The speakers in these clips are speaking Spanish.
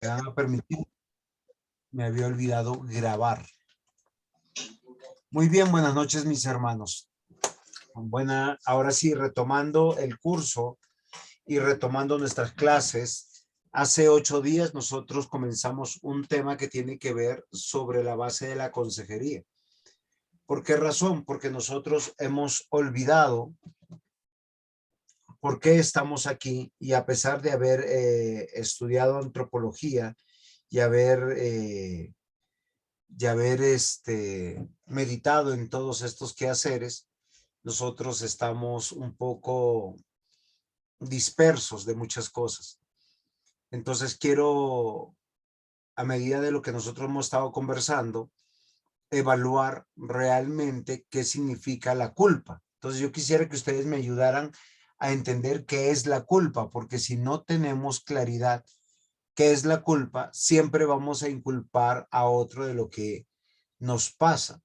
van a permitir, me había olvidado grabar. Muy bien, buenas noches mis hermanos. Ahora sí, retomando el curso y retomando nuestras clases, hace 8 días nosotros comenzamos un tema que tiene que ver sobre la base de la consejería. ¿Por qué razón? Porque nosotros hemos olvidado por qué estamos aquí, y a pesar de haber estudiado antropología y haber meditado en todos estos quehaceres, nosotros estamos un poco dispersos de muchas cosas. Entonces quiero, a medida de lo que nosotros hemos estado conversando, evaluar realmente qué significa la culpa. Entonces yo quisiera que ustedes me ayudaran a entender qué es la culpa, porque si no tenemos claridad qué es la culpa, siempre vamos a inculpar a otro de lo que nos pasa.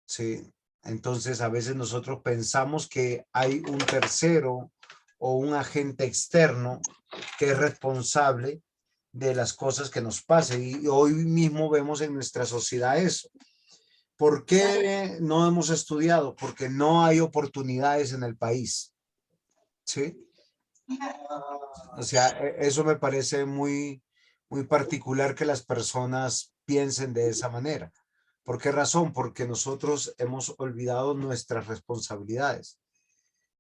¿Sí? Entonces a veces nosotros pensamos que hay un tercero o un agente externo que es responsable de las cosas que nos pasan, y hoy mismo vemos en nuestra sociedad eso. ¿Por qué no hemos estudiado? Porque no hay oportunidades en el país. ¿Sí? O sea, eso me parece muy particular que las personas piensen de esa manera. ¿Por qué razón? Porque nosotros hemos olvidado nuestras responsabilidades.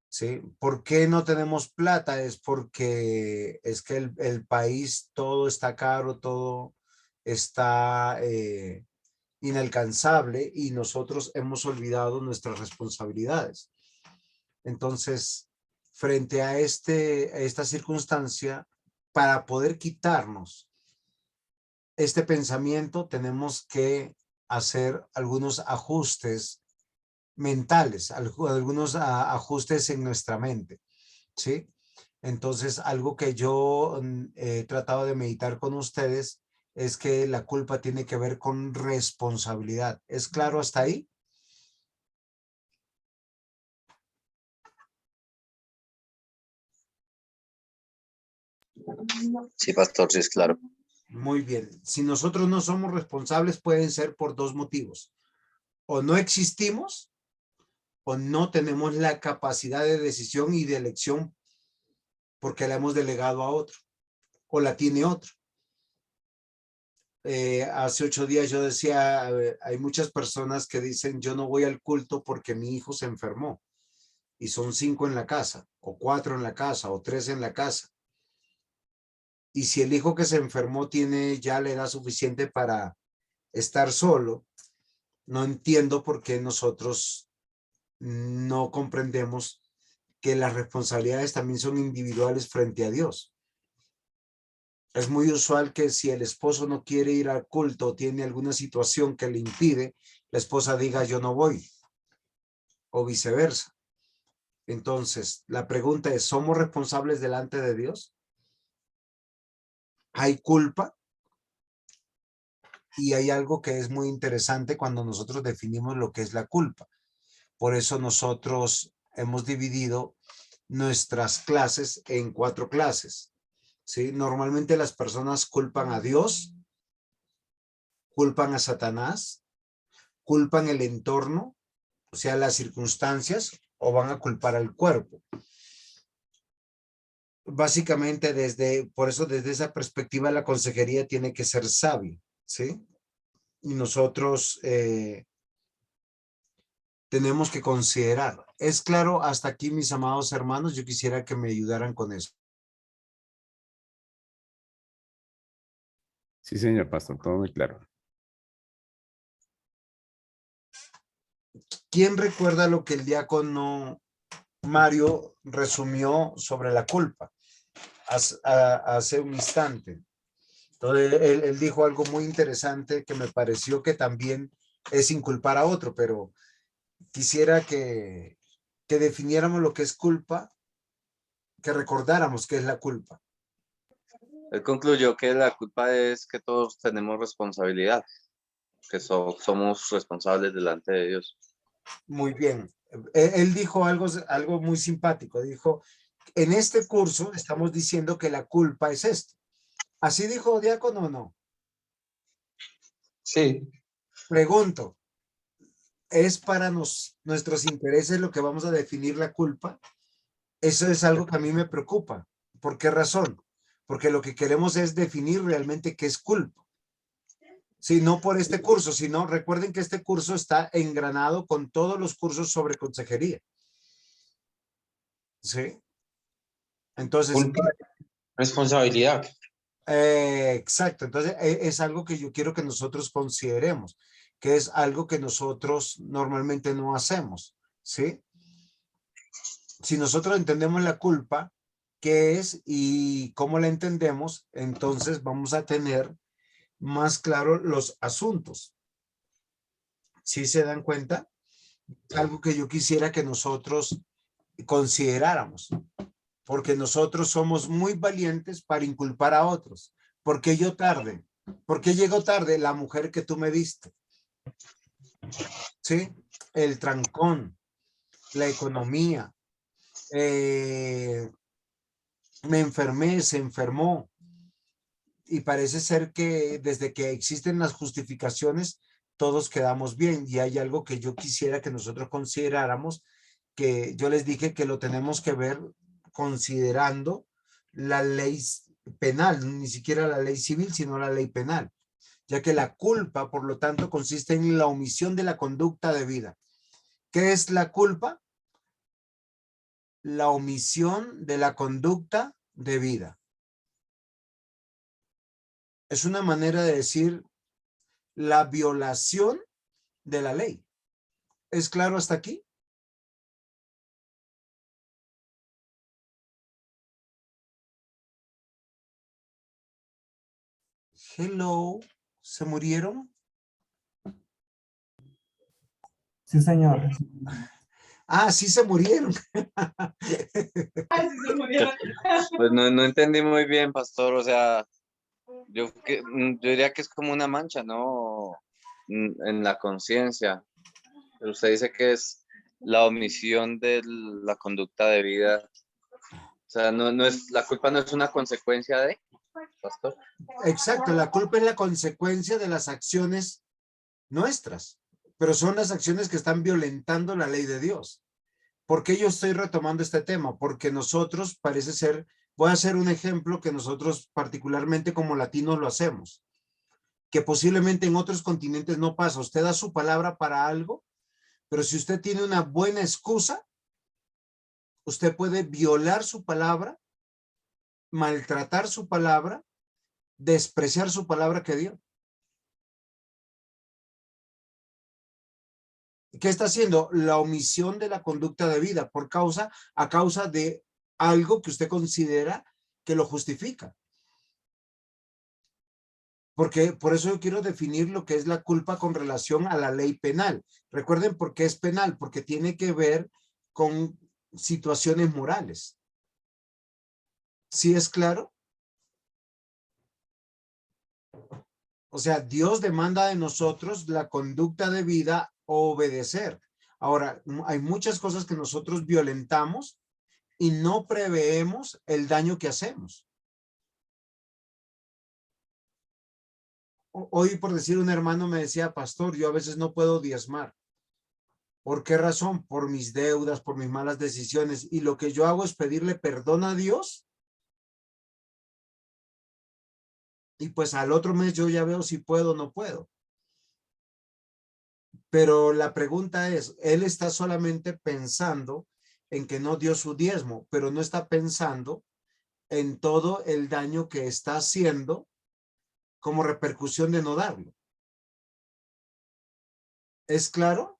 ¿Sí? ¿Por qué no tenemos plata? Es porque es que el país todo está caro, todo está inalcanzable, y nosotros hemos olvidado nuestras responsabilidades. Entonces, frente a esta circunstancia, para poder quitarnos este pensamiento, tenemos que hacer algunos ajustes mentales, algunos ajustes en nuestra mente, ¿sí? Entonces, algo que yo he tratado de meditar con ustedes es que la culpa tiene que ver con responsabilidad. ¿Es claro hasta ahí? Sí, pastor, sí es claro. Muy bien. Si nosotros no somos responsables, pueden ser por 2 motivos. O no existimos, o no tenemos la capacidad de decisión y de elección porque la hemos delegado a otro, o la tiene otro. Hace 8 días yo decía, hay muchas personas que dicen, yo no voy al culto porque mi hijo se enfermó, y son 5 en la casa, o 4 en la casa, o 3 en la casa. Y si el hijo que se enfermó tiene ya la edad suficiente para estar solo, no entiendo por qué nosotros no comprendemos que las responsabilidades también son individuales frente a Dios. Es muy usual que si el esposo no quiere ir al culto o tiene alguna situación que le impide, la esposa diga yo no voy, o viceversa. Entonces, la pregunta es, ¿somos responsables delante de Dios? ¿Hay culpa? Y hay algo que es muy interesante cuando nosotros definimos lo que es la culpa. Por eso nosotros hemos dividido nuestras clases en 4 clases. ¿Sí? Normalmente las personas culpan a Dios, culpan a Satanás, culpan el entorno, o sea, las circunstancias, o van a culpar al cuerpo. Básicamente, por eso desde esa perspectiva la consejería tiene que ser sabia, ¿sí? Y nosotros tenemos que considerar. ¿Es claro hasta aquí, mis amados hermanos? Yo quisiera que me ayudaran con eso. Sí, señor pastor, todo muy claro. ¿Quién recuerda lo que el diácono Mario resumió sobre la culpa hace un instante? Entonces, él dijo algo muy interesante que me pareció que también es inculpar a otro, pero quisiera que definiéramos lo que es culpa, que recordáramos qué es la culpa. Él concluyó que la culpa es que todos tenemos responsabilidad, que somos responsables delante de Dios. Muy bien. Él dijo algo muy simpático. Dijo, en este curso estamos diciendo que la culpa es esto. ¿Así dijo diácono o no? Sí. Pregunto, ¿es para nuestros intereses lo que vamos a definir la culpa? Eso es algo que a mí me preocupa. ¿Por qué razón? Porque lo que queremos es definir realmente qué es culpa. Sí, no por este curso, sino recuerden que este curso está engranado con todos los cursos sobre consejería. ¿Sí? Entonces, Culpa, responsabilidad. exacto. Entonces, es algo que yo quiero que nosotros consideremos, que es algo que nosotros normalmente no hacemos. ¿Sí? Si nosotros entendemos la culpa, qué es y cómo la entendemos, entonces vamos a tener más claro los asuntos. ¿Sí se dan cuenta? Algo que yo quisiera que nosotros consideráramos, porque nosotros somos muy valientes para inculpar a otros. ¿Por qué yo tarde? ¿Por qué llegó tarde la mujer que tú me diste? ¿Sí? El trancón, la economía, me enfermé, se enfermó. Y parece ser que desde que existen las justificaciones, todos quedamos bien. Y hay algo que yo quisiera que nosotros consideráramos, que yo les dije que lo tenemos que ver considerando la ley penal, ni siquiera la ley civil, sino la ley penal, ya que la culpa, por lo tanto, consiste en la omisión de la conducta debida. ¿Qué es la culpa? La omisión de la conducta debida. Es una manera de decir la violación de la ley. ¿Es claro hasta aquí? Hello, ¿se murieron? Sí, señor. Ah, sí se murieron. Pues no entendí muy bien, pastor. O sea, yo diría que es como una mancha, ¿no? En la conciencia. Pero usted dice que es la omisión de la conducta debida. O sea, no es, la culpa no es una consecuencia de, pastor. Exacto, la culpa es la consecuencia de las acciones nuestras, pero son las acciones que están violentando la ley de Dios. ¿Por qué yo estoy retomando este tema? Porque nosotros parece ser, voy a hacer un ejemplo que nosotros particularmente como latinos lo hacemos, que posiblemente en otros continentes no pasa. Usted da su palabra para algo, pero si usted tiene una buena excusa, usted puede violar su palabra, maltratar su palabra, despreciar su palabra que dio. ¿Qué está haciendo? La omisión de la conducta debida a causa de algo que usted considera que lo justifica. Porque por eso yo quiero definir lo que es la culpa con relación a la ley penal. Recuerden por qué es penal, porque tiene que ver con situaciones morales. ¿Sí es claro? O sea, Dios demanda de nosotros la conducta debida o obedecer. Ahora, hay muchas cosas que nosotros violentamos y no preveemos el daño que hacemos. Hoy, por decir, un hermano me decía, pastor, yo a veces no puedo diezmar. ¿Por qué razón? Por mis deudas, por mis malas decisiones. Y lo que yo hago es pedirle perdón a Dios. Y pues al otro mes yo ya veo si puedo o no puedo. Pero la pregunta es, él está solamente pensando en que no dio su diezmo, pero no está pensando en todo el daño que está haciendo como repercusión de no darlo. ¿Es claro?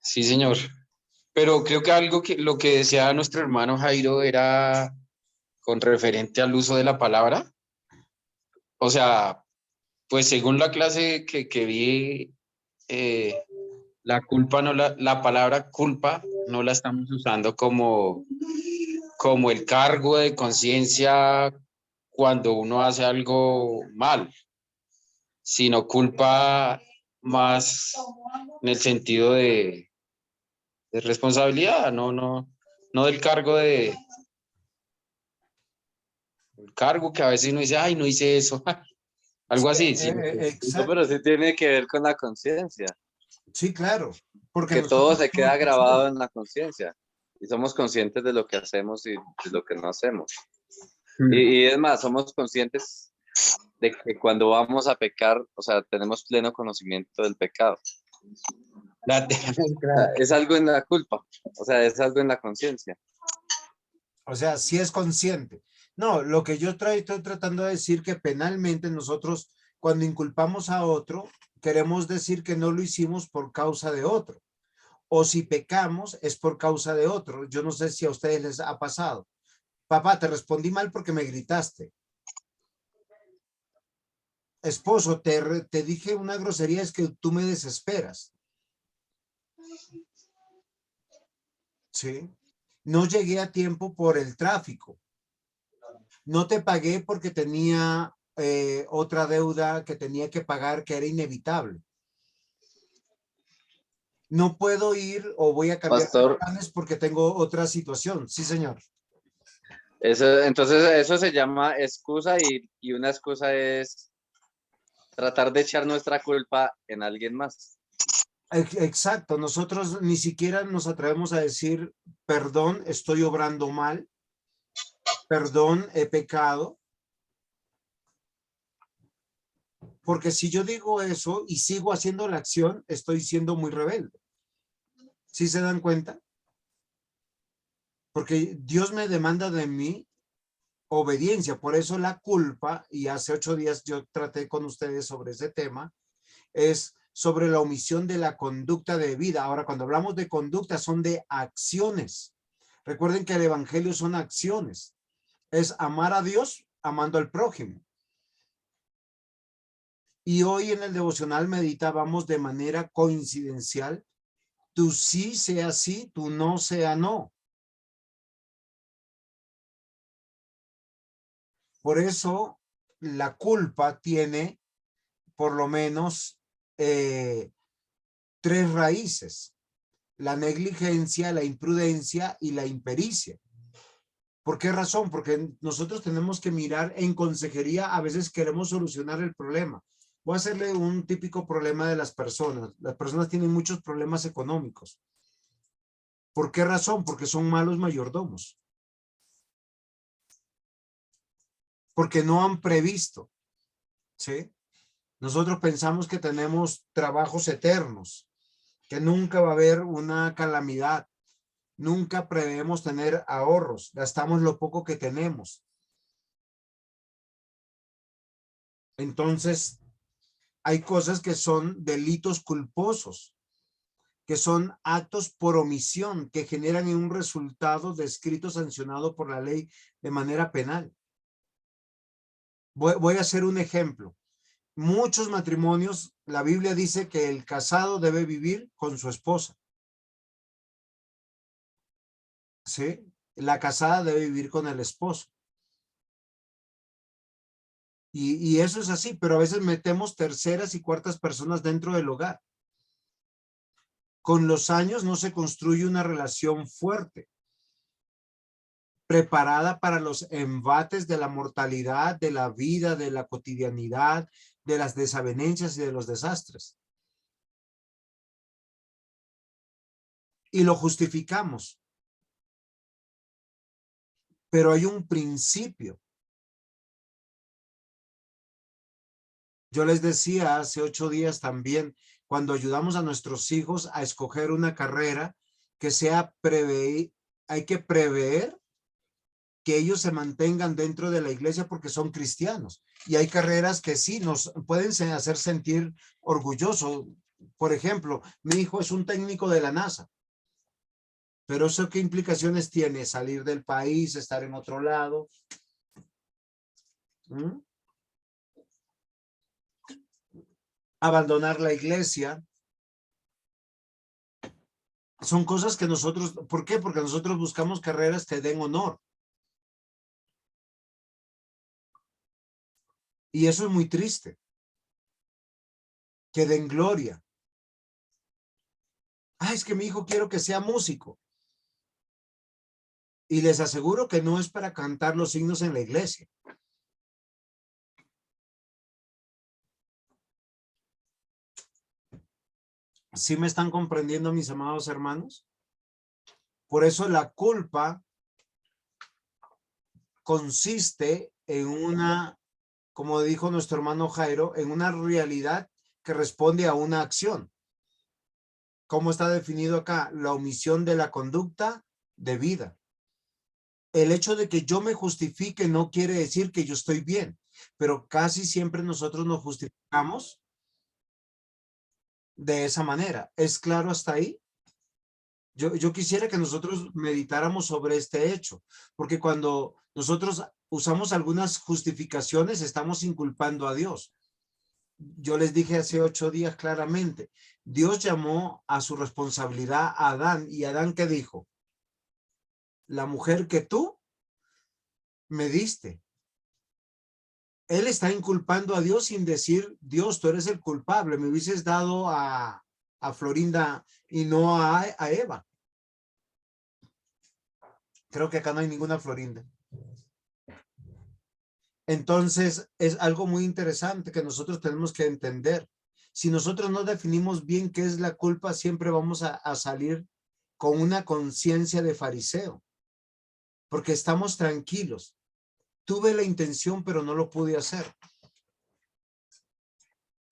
Sí, señor. Pero creo que algo que lo que decía nuestro hermano Jairo era con referente al uso de la palabra. O sea, pues según la clase que vi, la culpa no la palabra culpa no la estamos usando como el cargo de conciencia cuando uno hace algo mal, sino culpa más en el sentido de responsabilidad, no del cargo cargo que a veces uno dice, ay, no hice eso. Algo así, ¿sí? No, Exacto. pero sí tiene que ver con la conciencia, Sí, claro. Porque que todo nosotros se somos queda conscientes. grabado en la conciencia y somos conscientes de lo que hacemos y de lo que no hacemos. Y es más, somos conscientes de que cuando vamos a pecar, o sea, tenemos pleno conocimiento del pecado. La tenemos O sea, clara. es algo en la culpa, o sea, es algo en la conciencia. O sea, sí es consciente. No, lo que yo estoy tratando de decir que penalmente nosotros, cuando inculpamos a otro, queremos decir que no lo hicimos por causa de otro. O si pecamos es por causa de otro. Yo no sé si a ustedes les ha pasado. Papá, te respondí mal porque me gritaste. Esposo, te dije una grosería, es que tú me desesperas. ¿Sí? No llegué a tiempo por el tráfico. No te pagué porque tenía otra deuda que tenía que pagar que era inevitable. No puedo ir o voy a cambiar de Pastor, planes porque tengo otra situación. Sí, señor. entonces eso se llama excusa y una excusa es tratar de echar nuestra culpa en alguien más. Exacto. Nosotros ni siquiera nos atrevemos a decir, perdón, estoy obrando mal. Perdón, he pecado. Porque si yo digo eso y sigo haciendo la acción, estoy siendo muy rebelde. ¿Sí se dan cuenta? Porque Dios me demanda de mí obediencia. Por eso la culpa, y hace 8 días yo traté con ustedes sobre ese tema, es sobre la omisión de la conducta de vida. Ahora, cuando hablamos de conducta, son de acciones. Recuerden que el evangelio son acciones. Es amar a Dios amando al prójimo. Y hoy en el devocional meditábamos de manera coincidencial, tu sí sea sí, tu no sea no. Por eso la culpa tiene por lo menos 3 raíces: la negligencia, la imprudencia y la impericia. ¿Por qué razón? Porque nosotros tenemos que mirar en consejería, a veces queremos solucionar el problema. Voy a hacerle un típico problema de las personas. Las personas tienen muchos problemas económicos. ¿Por qué razón? Porque son malos mayordomos. Porque no han previsto, ¿sí? Nosotros pensamos que tenemos trabajos eternos, que nunca va a haber una calamidad. Nunca prevemos tener ahorros, gastamos lo poco que tenemos. Entonces, hay cosas que son delitos culposos, que son actos por omisión, que generan un resultado descrito, sancionado por la ley de manera penal. Voy a hacer un ejemplo. Muchos matrimonios, la Biblia dice que el casado debe vivir con su esposa. ¿Sí? La casada debe vivir con el esposo. Y eso es así, pero a veces metemos terceras y cuartas personas dentro del hogar. Con los años no se construye una relación fuerte, preparada para los embates de la mortalidad, de la vida, de la cotidianidad, de las desavenencias y de los desastres. Y lo justificamos. Pero hay un principio. Yo les decía hace 8 días también, cuando ayudamos a nuestros hijos a escoger una carrera que sea hay que prever que ellos se mantengan dentro de la iglesia porque son cristianos. Y hay carreras que sí nos pueden hacer sentir orgullosos. Por ejemplo, mi hijo es un técnico de la NASA. Pero ¿eso qué implicaciones tiene? Salir del país, estar en otro lado. ¿Mm? Abandonar la iglesia. Son cosas que nosotros, ¿por qué? Porque nosotros buscamos carreras que den honor. Y eso es muy triste. Que den gloria. Ah, es que mi hijo quiero que sea músico. Y les aseguro que no es para cantar los himnos en la iglesia. ¿Sí me están comprendiendo, mis amados hermanos? Por eso la culpa consiste en una, como dijo nuestro hermano Jairo, en una realidad que responde a una acción. ¿Cómo está definido acá? La omisión de la conducta debida. El hecho de que yo me justifique no quiere decir que yo estoy bien, pero casi siempre nosotros nos justificamos de esa manera. ¿Es claro hasta ahí? Yo quisiera que nosotros meditáramos sobre este hecho, porque cuando nosotros usamos algunas justificaciones, estamos inculpando a Dios. Yo les dije hace 8 días claramente, Dios llamó a su responsabilidad a Adán, y Adán, ¿qué dijo? La mujer que tú me diste. Él está inculpando a Dios sin decir, Dios, tú eres el culpable, me hubieses dado a Florinda y no a Eva. Creo que acá no hay ninguna Florinda. Entonces, es algo muy interesante que nosotros tenemos que entender. Si nosotros no definimos bien qué es la culpa, siempre vamos a salir con una conciencia de fariseo, porque estamos tranquilos. Tuve la intención, pero no lo pude hacer.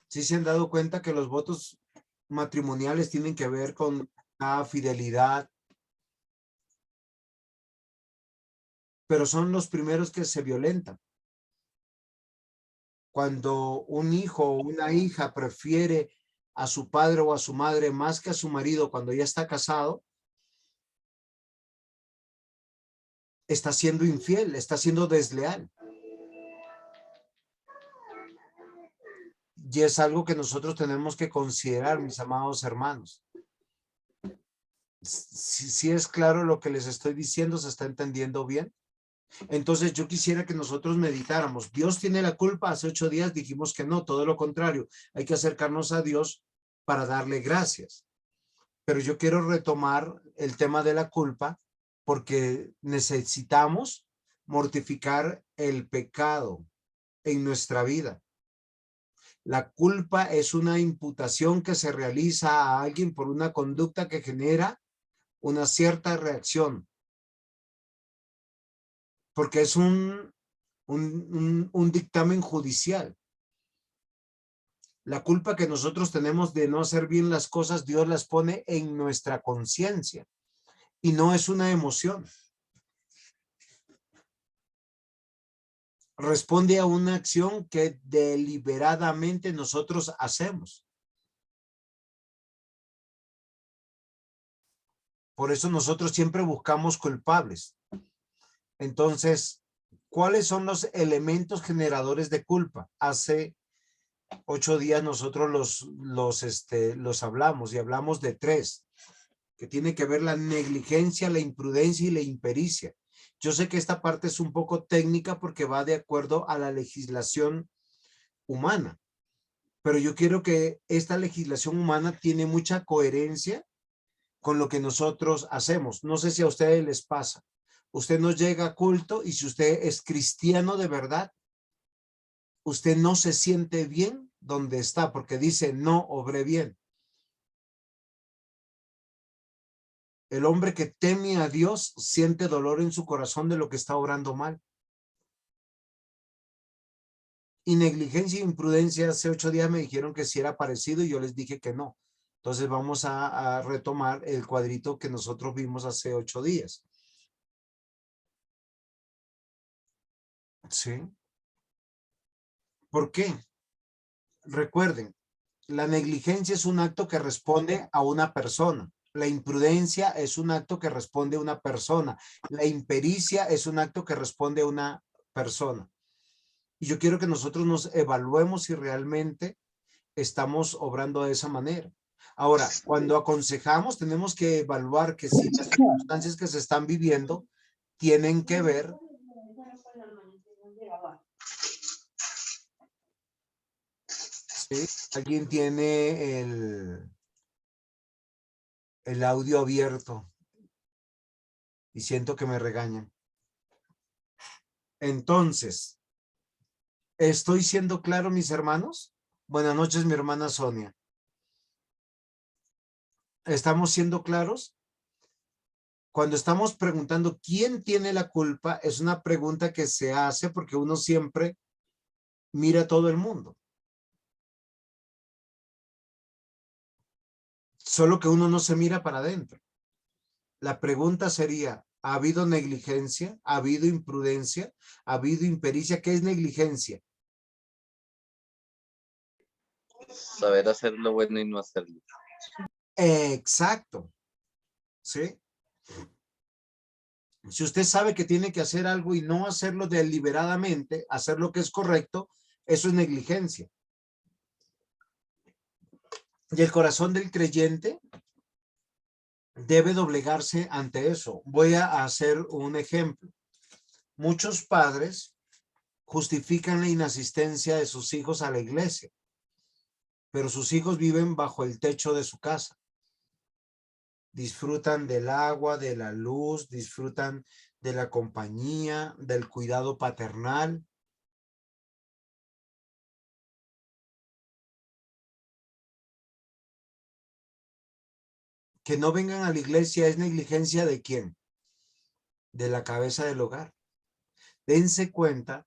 ¿Sí se han dado cuenta que los votos matrimoniales tienen que ver con la fidelidad? Pero son los primeros que se violentan. Cuando un hijo o una hija prefiere a su padre o a su madre más que a su marido cuando ya está casado, está siendo infiel, está siendo desleal. Y es algo que nosotros tenemos que considerar, mis amados hermanos. Si es claro lo que les estoy diciendo, ¿se está entendiendo bien? Entonces yo quisiera que nosotros meditáramos. ¿Dios tiene la culpa? Hace 8 días dijimos que no, todo lo contrario. Hay que acercarnos a Dios para darle gracias. Pero yo quiero retomar el tema de la culpa porque necesitamos mortificar el pecado en nuestra vida. La culpa es una imputación que se realiza a alguien por una conducta que genera una cierta reacción, porque es un dictamen judicial. La culpa que nosotros tenemos de no hacer bien las cosas, Dios las pone en nuestra conciencia y no es una emoción. Responde a una acción que deliberadamente nosotros hacemos. Por eso nosotros siempre buscamos culpables. Entonces, ¿cuáles son los elementos generadores de culpa? Hace 8 días nosotros los hablamos y hablamos de 3, que tiene que ver la negligencia, la imprudencia y la impericia. Yo sé que esta parte es un poco técnica porque va de acuerdo a la legislación humana, pero yo quiero que esta legislación humana tiene mucha coherencia con lo que nosotros hacemos. No sé si a ustedes les pasa. Usted no llega a culto y si usted es cristiano de verdad, usted no se siente bien donde está porque dice no obré bien. El hombre que teme a Dios siente dolor en su corazón de lo que está obrando mal. Y negligencia e imprudencia, hace 8 días me dijeron que sí era parecido y yo les dije que no. Entonces vamos a retomar el cuadrito que nosotros vimos hace 8 días. ¿Sí? ¿Por qué? Recuerden, la negligencia es un acto que responde a una persona. La imprudencia es un acto que responde a una persona. La impericia es un acto que responde a una persona. Y yo quiero que nosotros nos evaluemos si realmente estamos obrando de esa manera. Ahora, cuando aconsejamos, tenemos que evaluar que si las circunstancias que se están viviendo tienen que ver ¿sí? Alguien tiene el audio abierto y siento que me regañan. Entonces, ¿estoy siendo claro, mis hermanos? Buenas noches, mi hermana Sonia. ¿Estamos siendo claros? Cuando estamos preguntando quién tiene la culpa, es una pregunta que se hace porque uno siempre mira a todo el mundo. Solo que uno no se mira para adentro. La pregunta sería, ¿ha habido negligencia? ¿Ha habido imprudencia? ¿Ha habido impericia? ¿Qué es negligencia? Saber hacer lo bueno y no hacerlo. Exacto. ¿Sí? Si usted sabe que tiene que hacer algo y no hacerlo deliberadamente, hacer lo que es correcto, eso es negligencia. Y el corazón del creyente debe doblegarse ante eso. Voy a hacer un ejemplo. Muchos padres justifican la inasistencia de sus hijos a la iglesia, pero sus hijos viven bajo el techo de su casa. Disfrutan del agua, de la luz, disfrutan de la compañía, del cuidado paternal. Que no vengan a la iglesia es negligencia ¿de quién? De la cabeza del hogar. Dense cuenta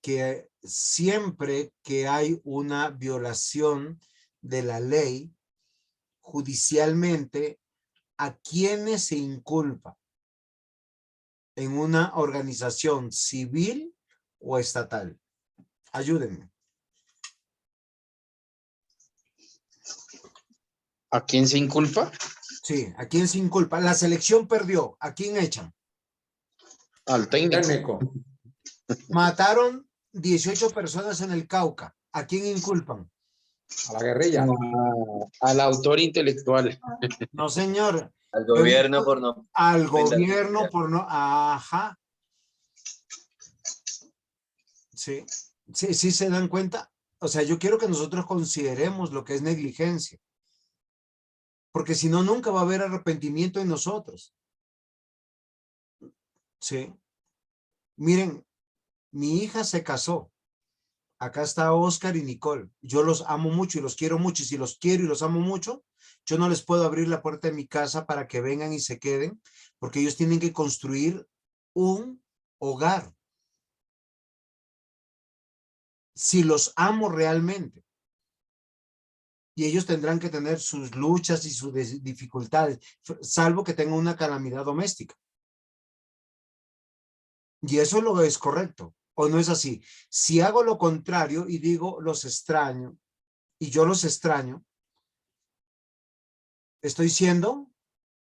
que siempre que hay una violación de la ley, judicialmente, ¿a quiénes se inculpa? ¿En una organización civil o estatal? Ayúdenme. ¿A quién se inculpa? Sí, ¿a quién se inculpa? La selección perdió. ¿A quién echan? Al técnico. Técnico. Mataron 18 personas en el Cauca. ¿A quién inculpan? A la guerrilla. Al autor intelectual. No, señor. Al gobierno por no Al brindar gobierno seguridad. por no. Ajá. Sí. Sí, sí se dan cuenta. O sea, yo quiero que nosotros consideremos lo que es negligencia. Porque si no, nunca va a haber arrepentimiento en nosotros. Sí. Miren, mi hija se casó. Acá está Oscar y Nicole. Yo los amo mucho y los quiero mucho. Y si los quiero y los amo mucho, yo no les puedo abrir la puerta de mi casa para que vengan y se queden, porque ellos tienen que construir un hogar. Si los amo realmente. Y ellos tendrán que tener sus luchas y sus dificultades, salvo que tengan una calamidad doméstica. Y eso lo es correcto, ¿o no es así? Si hago lo contrario y digo los extraño, y yo los extraño, estoy siendo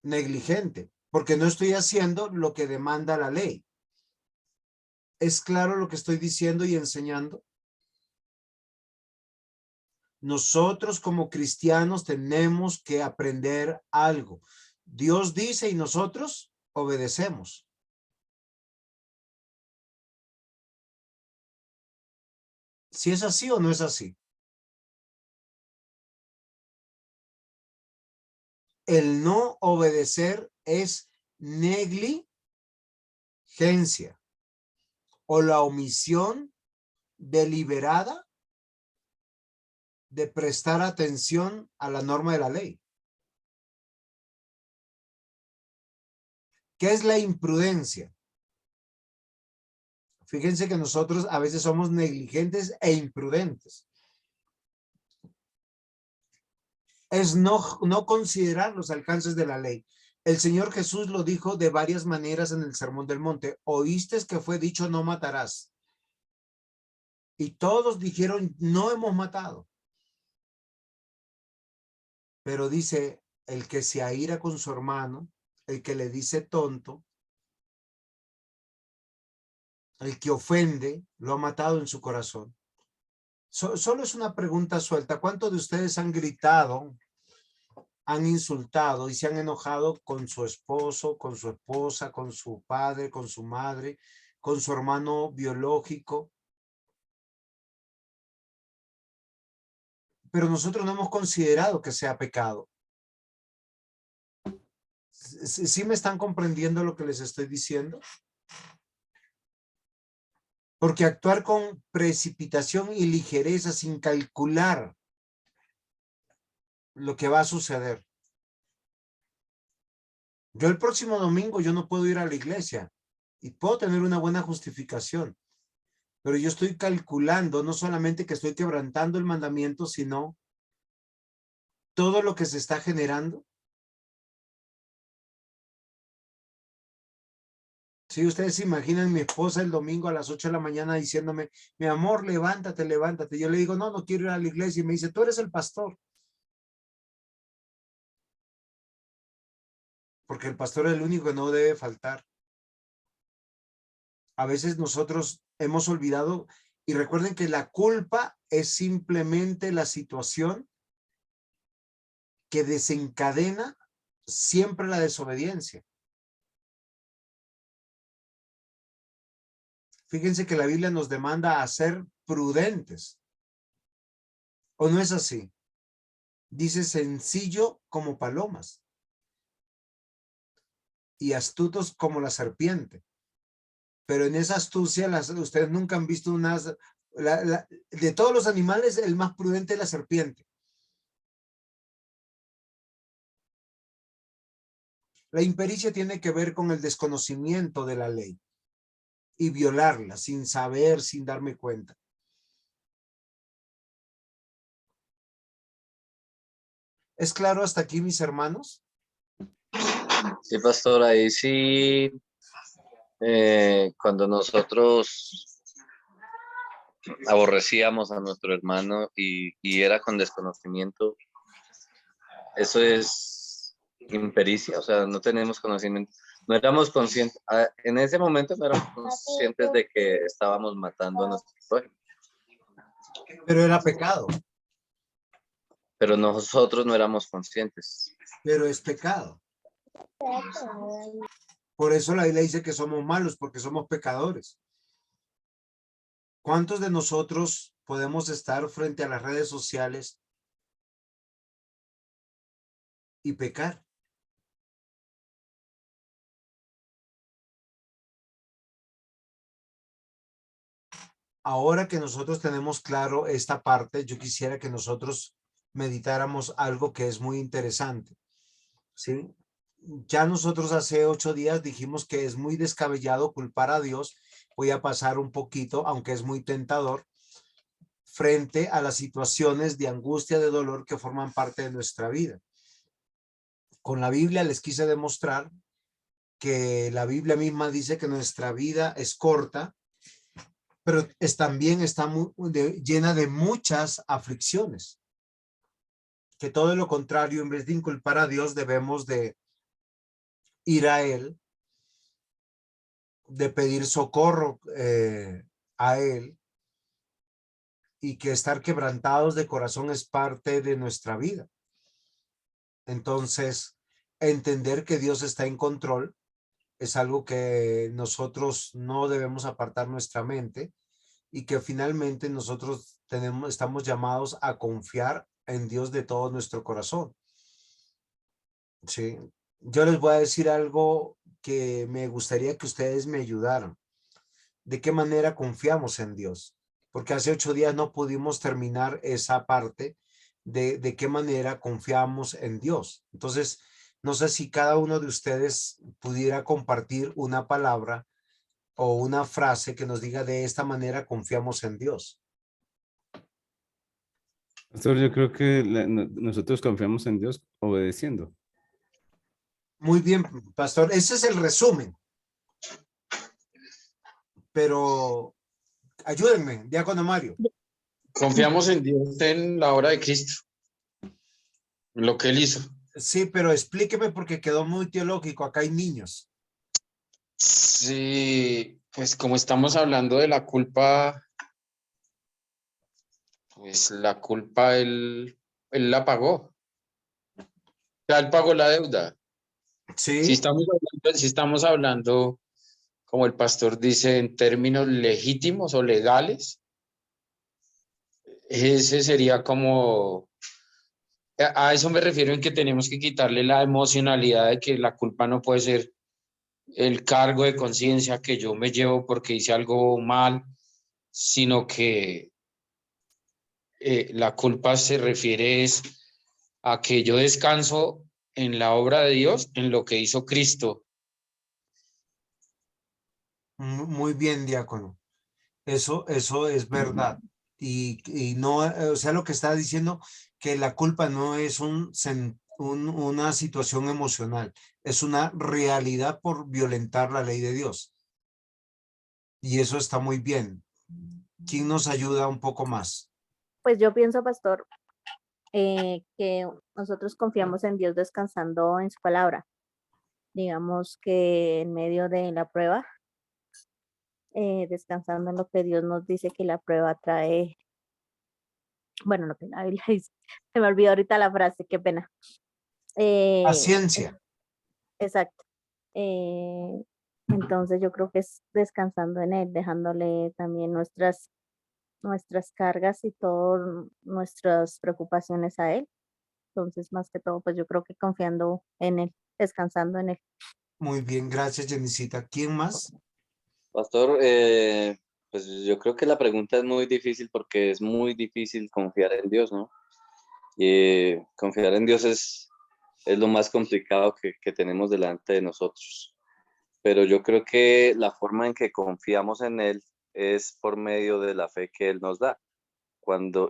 negligente, porque no estoy haciendo lo que demanda la ley. ¿Es claro lo que estoy diciendo y enseñando? Nosotros como cristianos tenemos que aprender algo. Dios dice y nosotros obedecemos. ¿Si es así o no es así? El no obedecer es negligencia o la omisión deliberada de prestar atención a la norma de la ley. ¿Qué es la imprudencia? Fíjense que nosotros a veces somos negligentes e imprudentes. Es no considerar los alcances de la ley. El Señor Jesús lo dijo de varias maneras en el Sermón del Monte. Oíste que fue dicho no matarás. Y todos dijeron no hemos matado. Pero dice el que se aira con su hermano, el que le dice tonto, el que ofende, lo ha matado en su corazón. Solo es una pregunta suelta. ¿Cuántos de ustedes han gritado, han insultado y se han enojado con su esposo, con su esposa, con su padre, con su madre, con su hermano biológico? Pero nosotros no hemos considerado que sea pecado. ¿Sí me están comprendiendo lo que les estoy diciendo? Porque actuar con precipitación y ligereza sin calcular lo que va a suceder. Yo el próximo domingo yo no puedo ir a la iglesia y puedo tener una buena justificación, pero yo estoy calculando no solamente que estoy quebrantando el mandamiento, sino todo lo que se está generando. Si ustedes se imaginan mi esposa el domingo a las 8 de la mañana diciéndome, mi amor, levántate, levántate. Yo le digo, no, no quiero ir a la iglesia. Y me dice, tú eres el pastor. Porque el pastor es el único que no debe faltar. A veces nosotros hemos olvidado, y recuerden que la culpa es simplemente la situación que desencadena siempre la desobediencia. Fíjense que la Biblia nos demanda a ser prudentes. ¿O no es así? Dice sencillo como palomas y astutos como la serpiente. Pero en esa astucia, ustedes nunca han visto de todos los animales, el más prudente es la serpiente. La impericia tiene que ver con el desconocimiento de la ley y violarla sin saber, sin darme cuenta. ¿Es claro hasta aquí, mis hermanos? Sí, pastor, ahí sí, cuando nosotros aborrecíamos a nuestro hermano y era con desconocimiento, eso es impericia, o sea, no tenemos conocimiento, no éramos conscientes, en ese momento no éramos conscientes de que estábamos matando a nuestro prójimo. Pero era pecado. Pero nosotros no éramos conscientes. Pero es pecado. Por eso la Biblia dice que somos malos, porque somos pecadores. ¿Cuántos de nosotros podemos estar frente a las redes sociales y pecar? Ahora que nosotros tenemos claro esta parte, yo quisiera que nosotros meditáramos algo que es muy interesante, ¿sí? Ya nosotros hace 8 días dijimos que es muy descabellado culpar a Dios. Voy a pasar un poquito, aunque es muy tentador, frente a las situaciones de angustia, de dolor que forman parte de nuestra vida. Con la Biblia les quise demostrar que la Biblia misma dice que nuestra vida es corta, pero también está llena de muchas aflicciones. Que todo lo contrario, en vez de inculpar a Dios, debemos de ir a Él, de pedir socorro a Él, y que estar quebrantados de corazón es parte de nuestra vida. Entonces, entender que Dios está en control es algo que nosotros no debemos apartar nuestra mente, y que finalmente nosotros estamos llamados a confiar en Dios de todo nuestro corazón. Sí. Yo les voy a decir algo que me gustaría que ustedes me ayudaran. ¿De qué manera confiamos en Dios? Porque hace 8 días no pudimos terminar esa parte de qué manera confiamos en Dios. Entonces, no sé si cada uno de ustedes pudiera compartir una palabra o una frase que nos diga de esta manera confiamos en Dios. Pastor, yo creo que nosotros confiamos en Dios obedeciendo. Muy bien, pastor. Ese es el resumen. Pero ayúdenme, diácono Mario. Confiamos en Dios en la obra de Cristo, en lo que Él hizo. Sí, pero explíqueme porque quedó muy teológico. Acá hay niños. Sí, pues como estamos hablando de la culpa, pues la culpa él la pagó. O sea, Él pagó la deuda. Si Sí, estamos hablando, como el pastor dice, en términos legítimos o legales, ese sería como, a eso me refiero en que tenemos que quitarle la emocionalidad de que la culpa no puede ser el cargo de conciencia que yo me llevo porque hice algo mal, sino que la culpa se refiere es a que yo descanso en la obra de Dios, en lo que hizo Cristo. Muy bien, diácono. Eso es verdad. Y no, o sea, lo que está diciendo que la culpa no es una situación emocional, es una realidad por violentar la ley de Dios. Y eso está muy bien. ¿Quién nos ayuda un poco más? Pues yo pienso, pastor, que nosotros confiamos en Dios descansando en su palabra. Digamos que en medio de la prueba, descansando en lo que Dios nos dice que la prueba trae, bueno, lo que la Biblia dice, se me olvidó ahorita la frase, qué pena. Paciencia. Exacto. Entonces yo creo que es descansando en Él, dejándole también nuestras cargas y todas nuestras preocupaciones a Él. Entonces, más que todo, pues yo creo que confiando en Él, descansando en Él. Muy bien, gracias, Jenicita. ¿Quién más? Pastor, pues yo creo que la pregunta es muy difícil porque es muy difícil confiar en Dios, ¿no? Y confiar en Dios es lo más complicado que tenemos delante de nosotros. Pero yo creo que la forma en que confiamos en Él es por medio de la fe que Él nos da.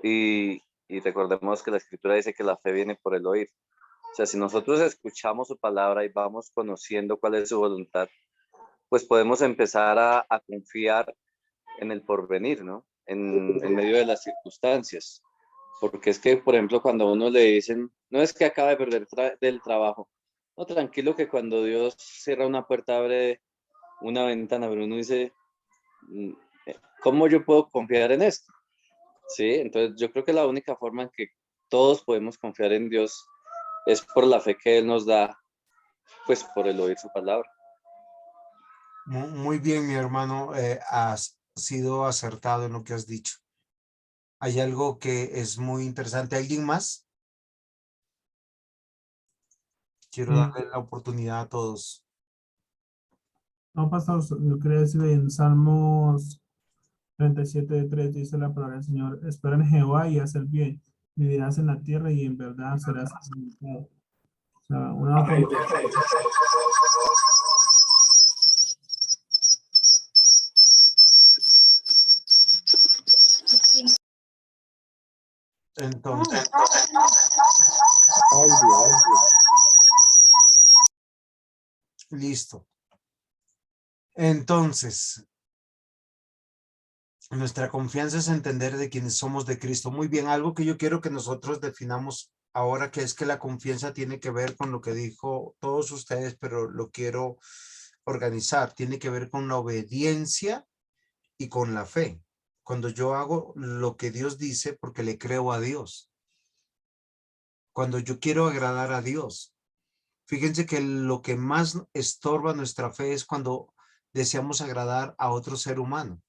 Y recordemos que la Escritura dice que la fe viene por el oír. O sea, si nosotros escuchamos su palabra y vamos conociendo cuál es su voluntad, pues podemos empezar a confiar en el porvenir, ¿no? En medio de las circunstancias. Porque es que, por ejemplo, cuando a uno le dicen, no es que acaba de perder del trabajo, no, tranquilo que cuando Dios cierra una puerta, abre una ventana, pero uno dice, ¿cómo yo puedo confiar en esto? Sí, entonces yo creo que la única forma en que todos podemos confiar en Dios es por la fe que Él nos da, pues por el oír su palabra. Muy bien, mi hermano, has sido acertado en lo que has dicho. Hay algo que es muy interesante. ¿Alguien más? Quiero darle la oportunidad a todos. No, pastor, yo quería decir en Salmos 37:3 dice la palabra del Señor: espera en Jehová y haz el bien, vivirás en la tierra y en verdad serás alimentado. O sea, una forma. Entonces, listo. Entonces, nuestra confianza es entender de quienes somos de Cristo. Muy bien, algo que yo quiero que nosotros definamos ahora, que es que la confianza tiene que ver con lo que dijo todos ustedes, pero lo quiero organizar. Tiene que ver con la obediencia y con la fe. Cuando yo hago lo que Dios dice porque le creo a Dios. Cuando yo quiero agradar a Dios. Fíjense que lo que más estorba nuestra fe es cuando deseamos agradar a otro ser humano.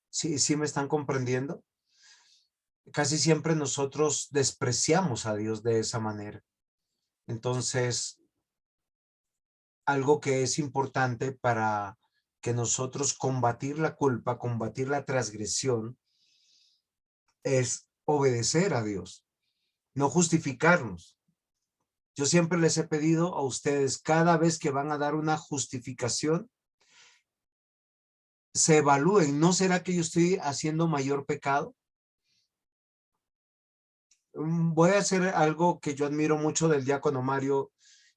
¿Sí me están comprendiendo? Casi siempre nosotros despreciamos a Dios de esa manera. Entonces, algo que es importante para que nosotros combatir la culpa, combatir la transgresión, es obedecer a Dios, no justificarnos. Yo siempre les he pedido a ustedes, cada vez que van a dar una justificación, se evalúen, ¿no será que yo estoy haciendo mayor pecado? Voy a hacer algo que yo admiro mucho del diácono Mario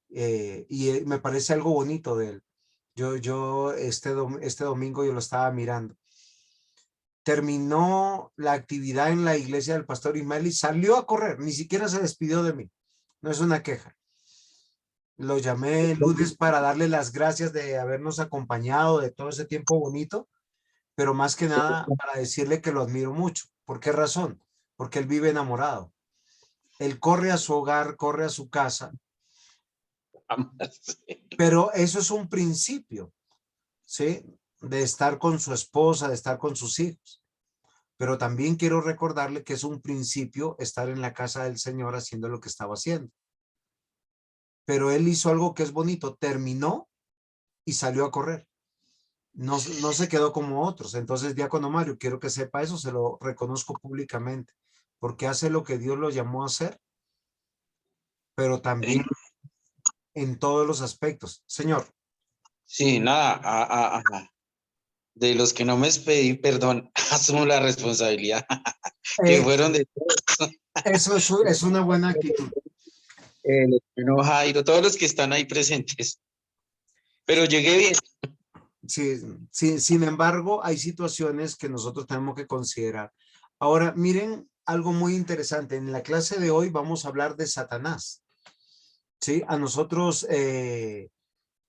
y me parece algo bonito de él. Este domingo yo lo estaba mirando. Terminó la actividad en la iglesia del pastor Ismael y salió a correr, ni siquiera se despidió de mí. No es una queja. Lo llamé el lunes para darle las gracias de habernos acompañado de todo ese tiempo bonito, pero más que nada para decirle que lo admiro mucho. ¿Por qué razón? Porque él vive enamorado. Él corre a su hogar, corre a su casa, pero eso es un principio, ¿sí? De estar con su esposa, de estar con sus hijos. Pero también quiero recordarle que es un principio estar en la casa del Señor haciendo lo que estaba haciendo. Pero él hizo algo que es bonito, terminó y salió a correr. No se quedó como otros. Entonces, diácono Mario, quiero que sepa eso, se lo reconozco públicamente, porque hace lo que Dios lo llamó a hacer, pero también en todos los aspectos. Señor. Sí, nada, de los que no me pedí perdón, asumo la responsabilidad, que fueron de Eso es una buena actitud. los que no, Jairo, todos los que están ahí presentes. Pero llegué bien. Sí, sí, sin embargo, hay situaciones que nosotros tenemos que considerar. Ahora, miren algo muy interesante. En la clase de hoy vamos a hablar de Satanás. Sí, a nosotros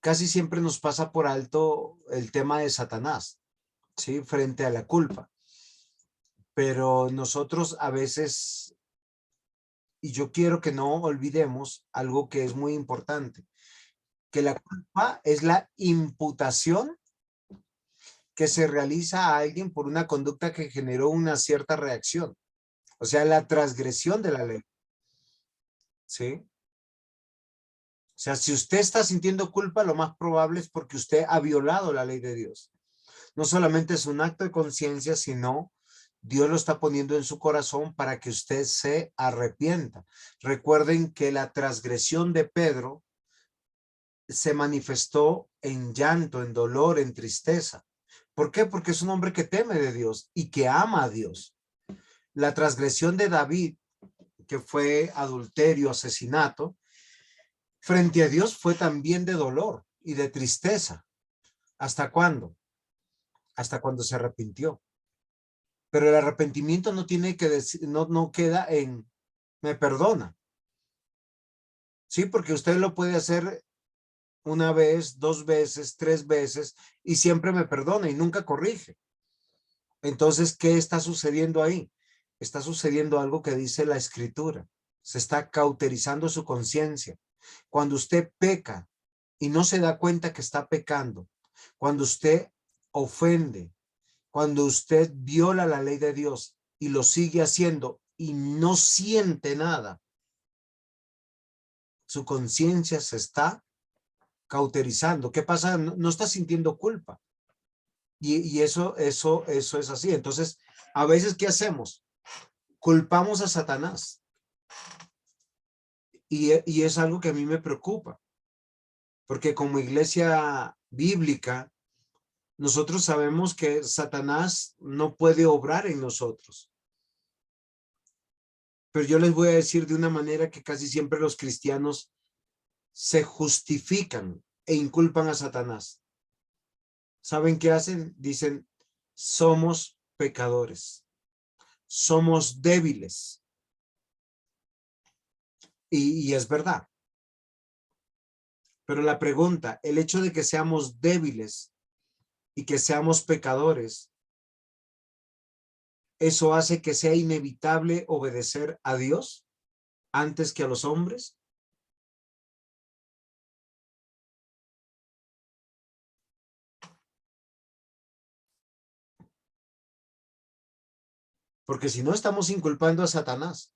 casi siempre nos pasa por alto el tema de Satanás, ¿sí? Frente a la culpa. Pero nosotros a veces, y yo quiero que no olvidemos algo que es muy importante, que la culpa es la imputación que se realiza a alguien por una conducta que generó una cierta reacción. O sea, la transgresión de la ley. ¿Sí? O sea, si usted está sintiendo culpa, lo más probable es porque usted ha violado la ley de Dios. No solamente es un acto de conciencia, sino Dios lo está poniendo en su corazón para que usted se arrepienta. Recuerden que la transgresión de Pedro se manifestó en llanto, en dolor, en tristeza. ¿Por qué? Porque es un hombre que teme de Dios y que ama a Dios. La transgresión de David, que fue adulterio, asesinato, frente a Dios fue también de dolor y de tristeza. ¿Hasta cuándo? Hasta cuando se arrepintió. Pero el arrepentimiento no tiene que decir, no queda en me perdona. Sí, porque usted lo puede hacer una vez, dos veces, tres veces y siempre me perdona y nunca corrige. Entonces, ¿qué está sucediendo ahí? Está sucediendo algo que dice la Escritura. Se está cauterizando su conciencia. Cuando usted peca y no se da cuenta que está pecando, cuando usted ofende, cuando usted viola la ley de Dios y lo sigue haciendo y no siente nada, su conciencia se está cauterizando. ¿Qué pasa? No está sintiendo culpa. Y eso es así. Entonces, a veces, ¿qué hacemos? Culpamos a Satanás. Y es algo que a mí me preocupa. Porque como iglesia bíblica, nosotros sabemos que Satanás no puede obrar en nosotros. Pero yo les voy a decir de una manera que casi siempre los cristianos se justifican e inculpan a Satanás. ¿Saben qué hacen? Dicen, somos pecadores, somos débiles. Y es verdad. Pero la pregunta, el hecho de que seamos débiles y que seamos pecadores, ¿eso hace que sea inevitable obedecer a Dios antes que a los hombres? Porque si no, estamos inculpando a Satanás.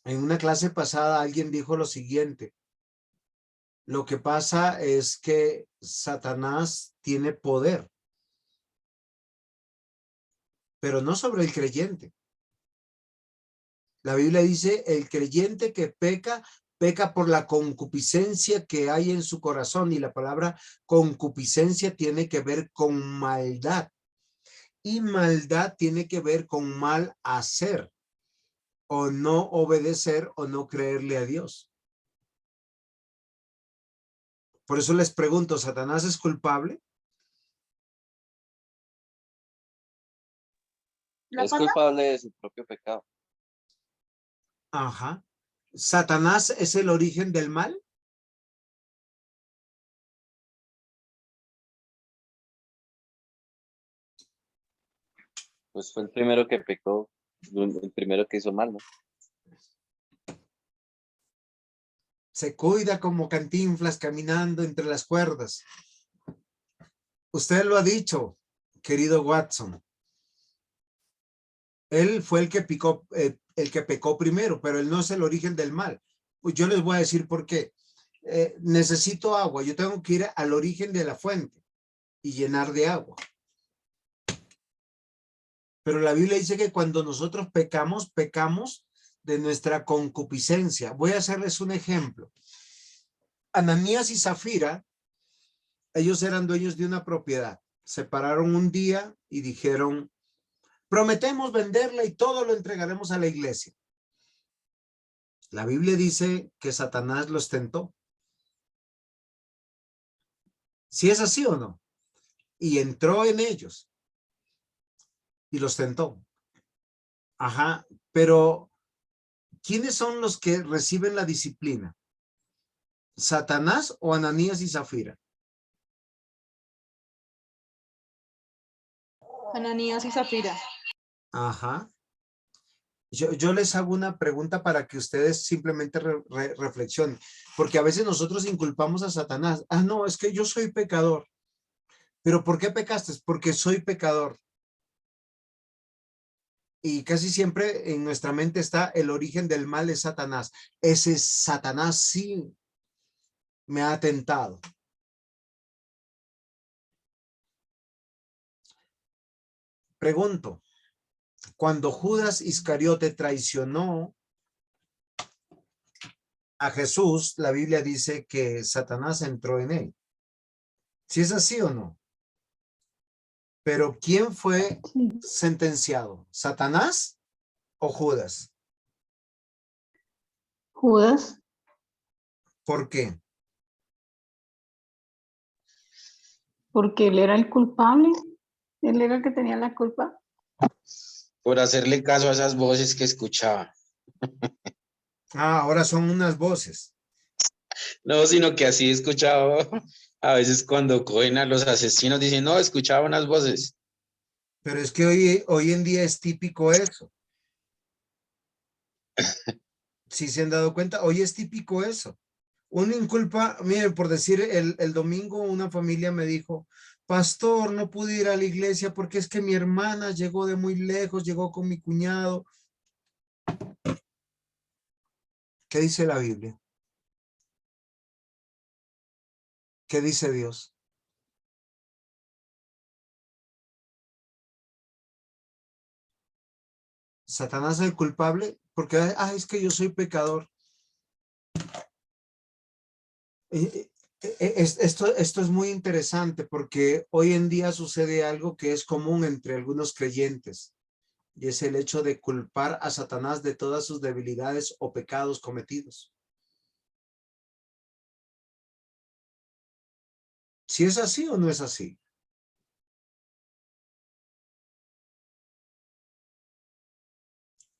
En una clase pasada alguien dijo lo siguiente: lo que pasa es que Satanás tiene poder, pero no sobre el creyente. La Biblia dice, el creyente que peca, peca por la concupiscencia que hay en su corazón, y la palabra concupiscencia tiene que ver con maldad, y maldad tiene que ver con mal hacer, o no obedecer o no creerle a Dios. Por eso les pregunto, ¿Satanás es culpable? Es culpable de su propio pecado. Ajá. ¿Satanás es el origen del mal? Pues fue el primero que pecó, el primero que hizo mal, ¿no? Se cuida como Cantinflas caminando entre las cuerdas. Usted lo ha dicho, querido Watson. Él fue el que pecó primero, pero él no es el origen del mal. Pues yo les voy a decir por qué. Necesito agua, yo tengo que ir al origen de la fuente y llenar de agua. Pero la Biblia dice que cuando nosotros pecamos, pecamos de nuestra concupiscencia. Voy a hacerles un ejemplo. Ananías y Zafira, ellos eran dueños de una propiedad. Se pararon un día y dijeron, prometemos venderla y todo lo entregaremos a la iglesia. La Biblia dice que Satanás los tentó. ¿Sí es así o no? Y entró en ellos y los tentó. Ajá, pero ¿quiénes son los que reciben la disciplina? ¿Satanás o Ananías y Zafira? Ananías y Zafira. Ajá. Yo les hago una pregunta para que ustedes simplemente reflexionen, porque a veces nosotros inculpamos a Satanás. Ah, no, es que yo soy pecador. ¿Pero por qué pecaste? Porque soy pecador. Y casi siempre en nuestra mente está el origen del mal es Satanás. Ese Satanás sí me ha tentado. Pregunto, cuando Judas Iscariote traicionó a Jesús, la Biblia dice que Satanás entró en él. ¿Sí es así o no? Pero ¿quién fue Sí. sentenciado? ¿Satanás o Judas? Judas. ¿Por qué? Porque él era el culpable. Él era el que tenía la culpa. Por hacerle caso a esas voces que escuchaba. Ah, ahora son unas voces. No, sino que así he escuchado a veces cuando cogen a los asesinos, dicen, no, escuchaba unas voces. Pero es que hoy en día es típico eso. ¿Sí se han dado cuenta? Hoy es típico eso. Uno inculpa, mire, por decir, el domingo una familia me dijo, pastor, no pude ir a la iglesia porque es que mi hermana llegó de muy lejos, llegó con mi cuñado. ¿Qué dice la Biblia? ¿Qué dice Dios? ¿Satanás es el culpable? Porque, es que yo soy pecador. Esto es muy interesante porque hoy en día sucede algo que es común entre algunos creyentes y es el hecho de culpar a Satanás de todas sus debilidades o pecados cometidos. ¿Si es así o no es así?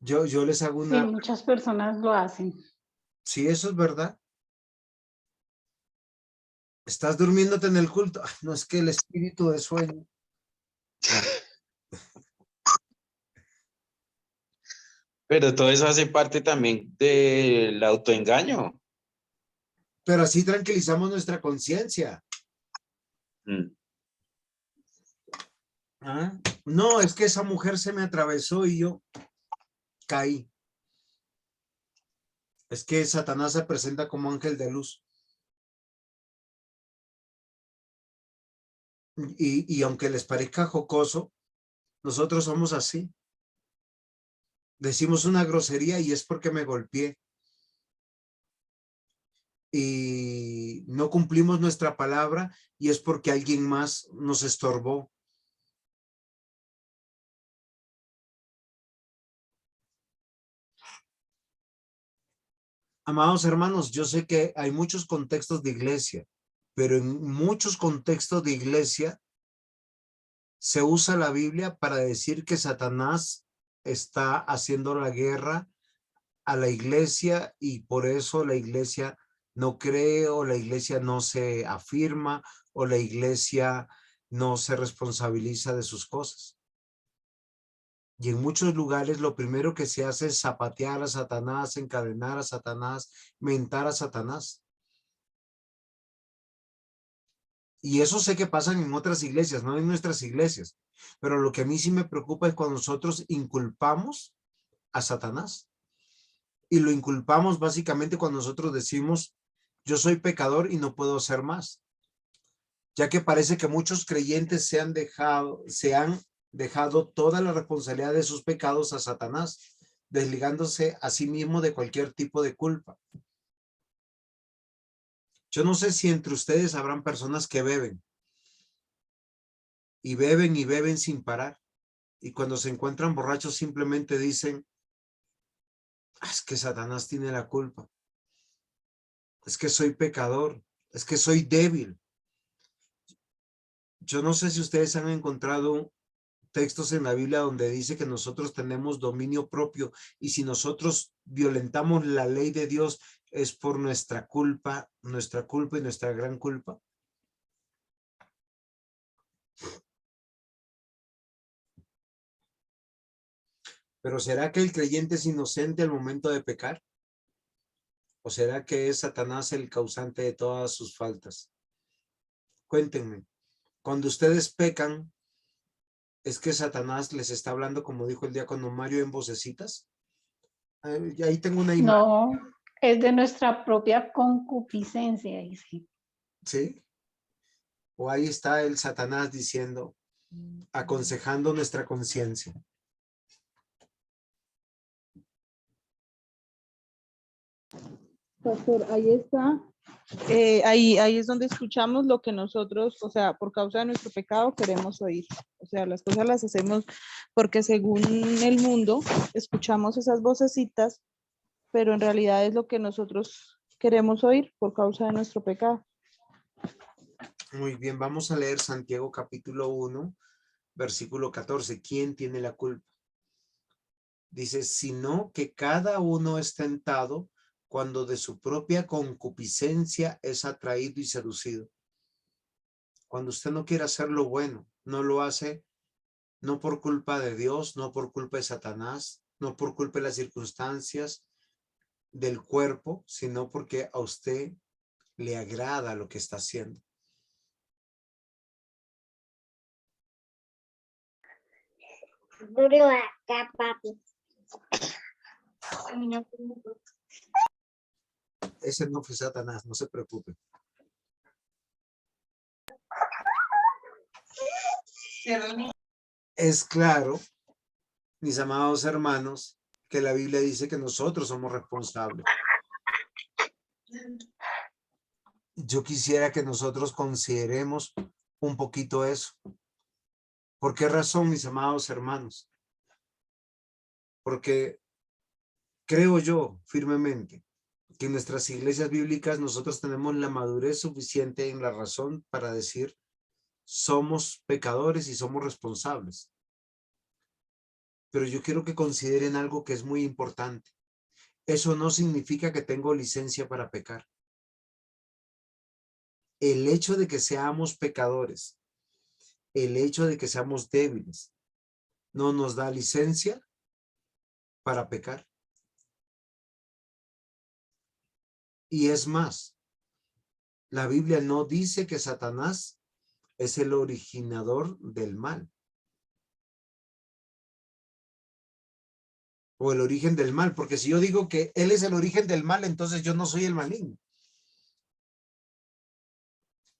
Yo les hago Sí, una... muchas personas lo hacen. Si eso es verdad. ¿Estás durmiéndote en el culto? Ay, no, es que el espíritu de sueño. Pero todo eso hace parte también del autoengaño. Pero así tranquilizamos nuestra conciencia. Mm. ¿Ah? No, es que esa mujer se me atravesó y yo caí. Es que Satanás se presenta como ángel de luz. Y aunque les parezca jocoso, nosotros somos así. Decimos una grosería y es porque me golpeé. Y no cumplimos nuestra palabra y es porque alguien más nos estorbó. Amados hermanos, yo sé que hay muchos contextos de iglesia, pero en muchos contextos de iglesia se usa la Biblia para decir que Satanás está haciendo la guerra a la iglesia y por eso la iglesia no cree o la iglesia no se afirma o la iglesia no se responsabiliza de sus cosas. Y en muchos lugares lo primero que se hace es zapatear a Satanás, encadenar a Satanás, mentar a Satanás. Y eso sé que pasan en otras iglesias, no en nuestras iglesias. Pero lo que a mí sí me preocupa es cuando nosotros inculpamos a Satanás. Y lo inculpamos básicamente cuando nosotros decimos, yo soy pecador y no puedo hacer más. Ya que parece que muchos creyentes se han dejado toda la responsabilidad de sus pecados a Satanás, desligándose a sí mismo de cualquier tipo de culpa. Yo no sé si entre ustedes habrán personas que beben y beben y beben sin parar. Y cuando se encuentran borrachos simplemente dicen, es que Satanás tiene la culpa. Es que soy pecador. Es que soy débil. Yo no sé si ustedes han encontrado textos en la Biblia donde dice que nosotros tenemos dominio propio y si nosotros violentamos la ley de Dios es por nuestra culpa y nuestra gran culpa. Pero ¿será que el creyente es inocente al momento de pecar? ¿O será que es Satanás el causante de todas sus faltas? Cuéntenme, cuando ustedes pecan, ¿es que Satanás les está hablando, como dijo el diácono Mario, en vocecitas? Y ahí tengo una imagen. No, es de nuestra propia concupiscencia, dice. ¿Sí? O ahí está el Satanás diciendo, aconsejando nuestra conciencia. Pastor, ahí está. Ahí es donde escuchamos lo que nosotros, o sea, por causa de nuestro pecado queremos oír. O sea, las cosas las hacemos porque según el mundo escuchamos esas vocecitas, pero en realidad es lo que nosotros queremos oír por causa de nuestro pecado. Muy bien, vamos a leer Santiago capítulo 1, versículo 14. ¿Quién tiene la culpa? Dice, sino que cada uno es tentado cuando de su propia concupiscencia es atraído y seducido. Cuando usted no quiere hacer lo bueno, no lo hace, no por culpa de Dios, no por culpa de Satanás, no por culpa de las circunstancias del cuerpo, sino porque a usted le agrada lo que está haciendo. Duro acá, papi. Ese no fue Satanás, no se preocupe. Es claro, mis amados hermanos, que la Biblia dice que nosotros somos responsables. Yo quisiera que nosotros consideremos un poquito eso. ¿Por qué razón, mis amados hermanos? Porque creo yo firmemente que en nuestras iglesias bíblicas nosotros tenemos la madurez suficiente en la razón para decir somos pecadores y somos responsables. Pero yo quiero que consideren algo que es muy importante. Eso no significa que tengo licencia para pecar. El hecho de que seamos pecadores, el hecho de que seamos débiles, no nos da licencia para pecar. Y es más, la Biblia no dice que Satanás es el originador del mal. O el origen del mal, porque si yo digo que él es el origen del mal, entonces yo no soy el maligno.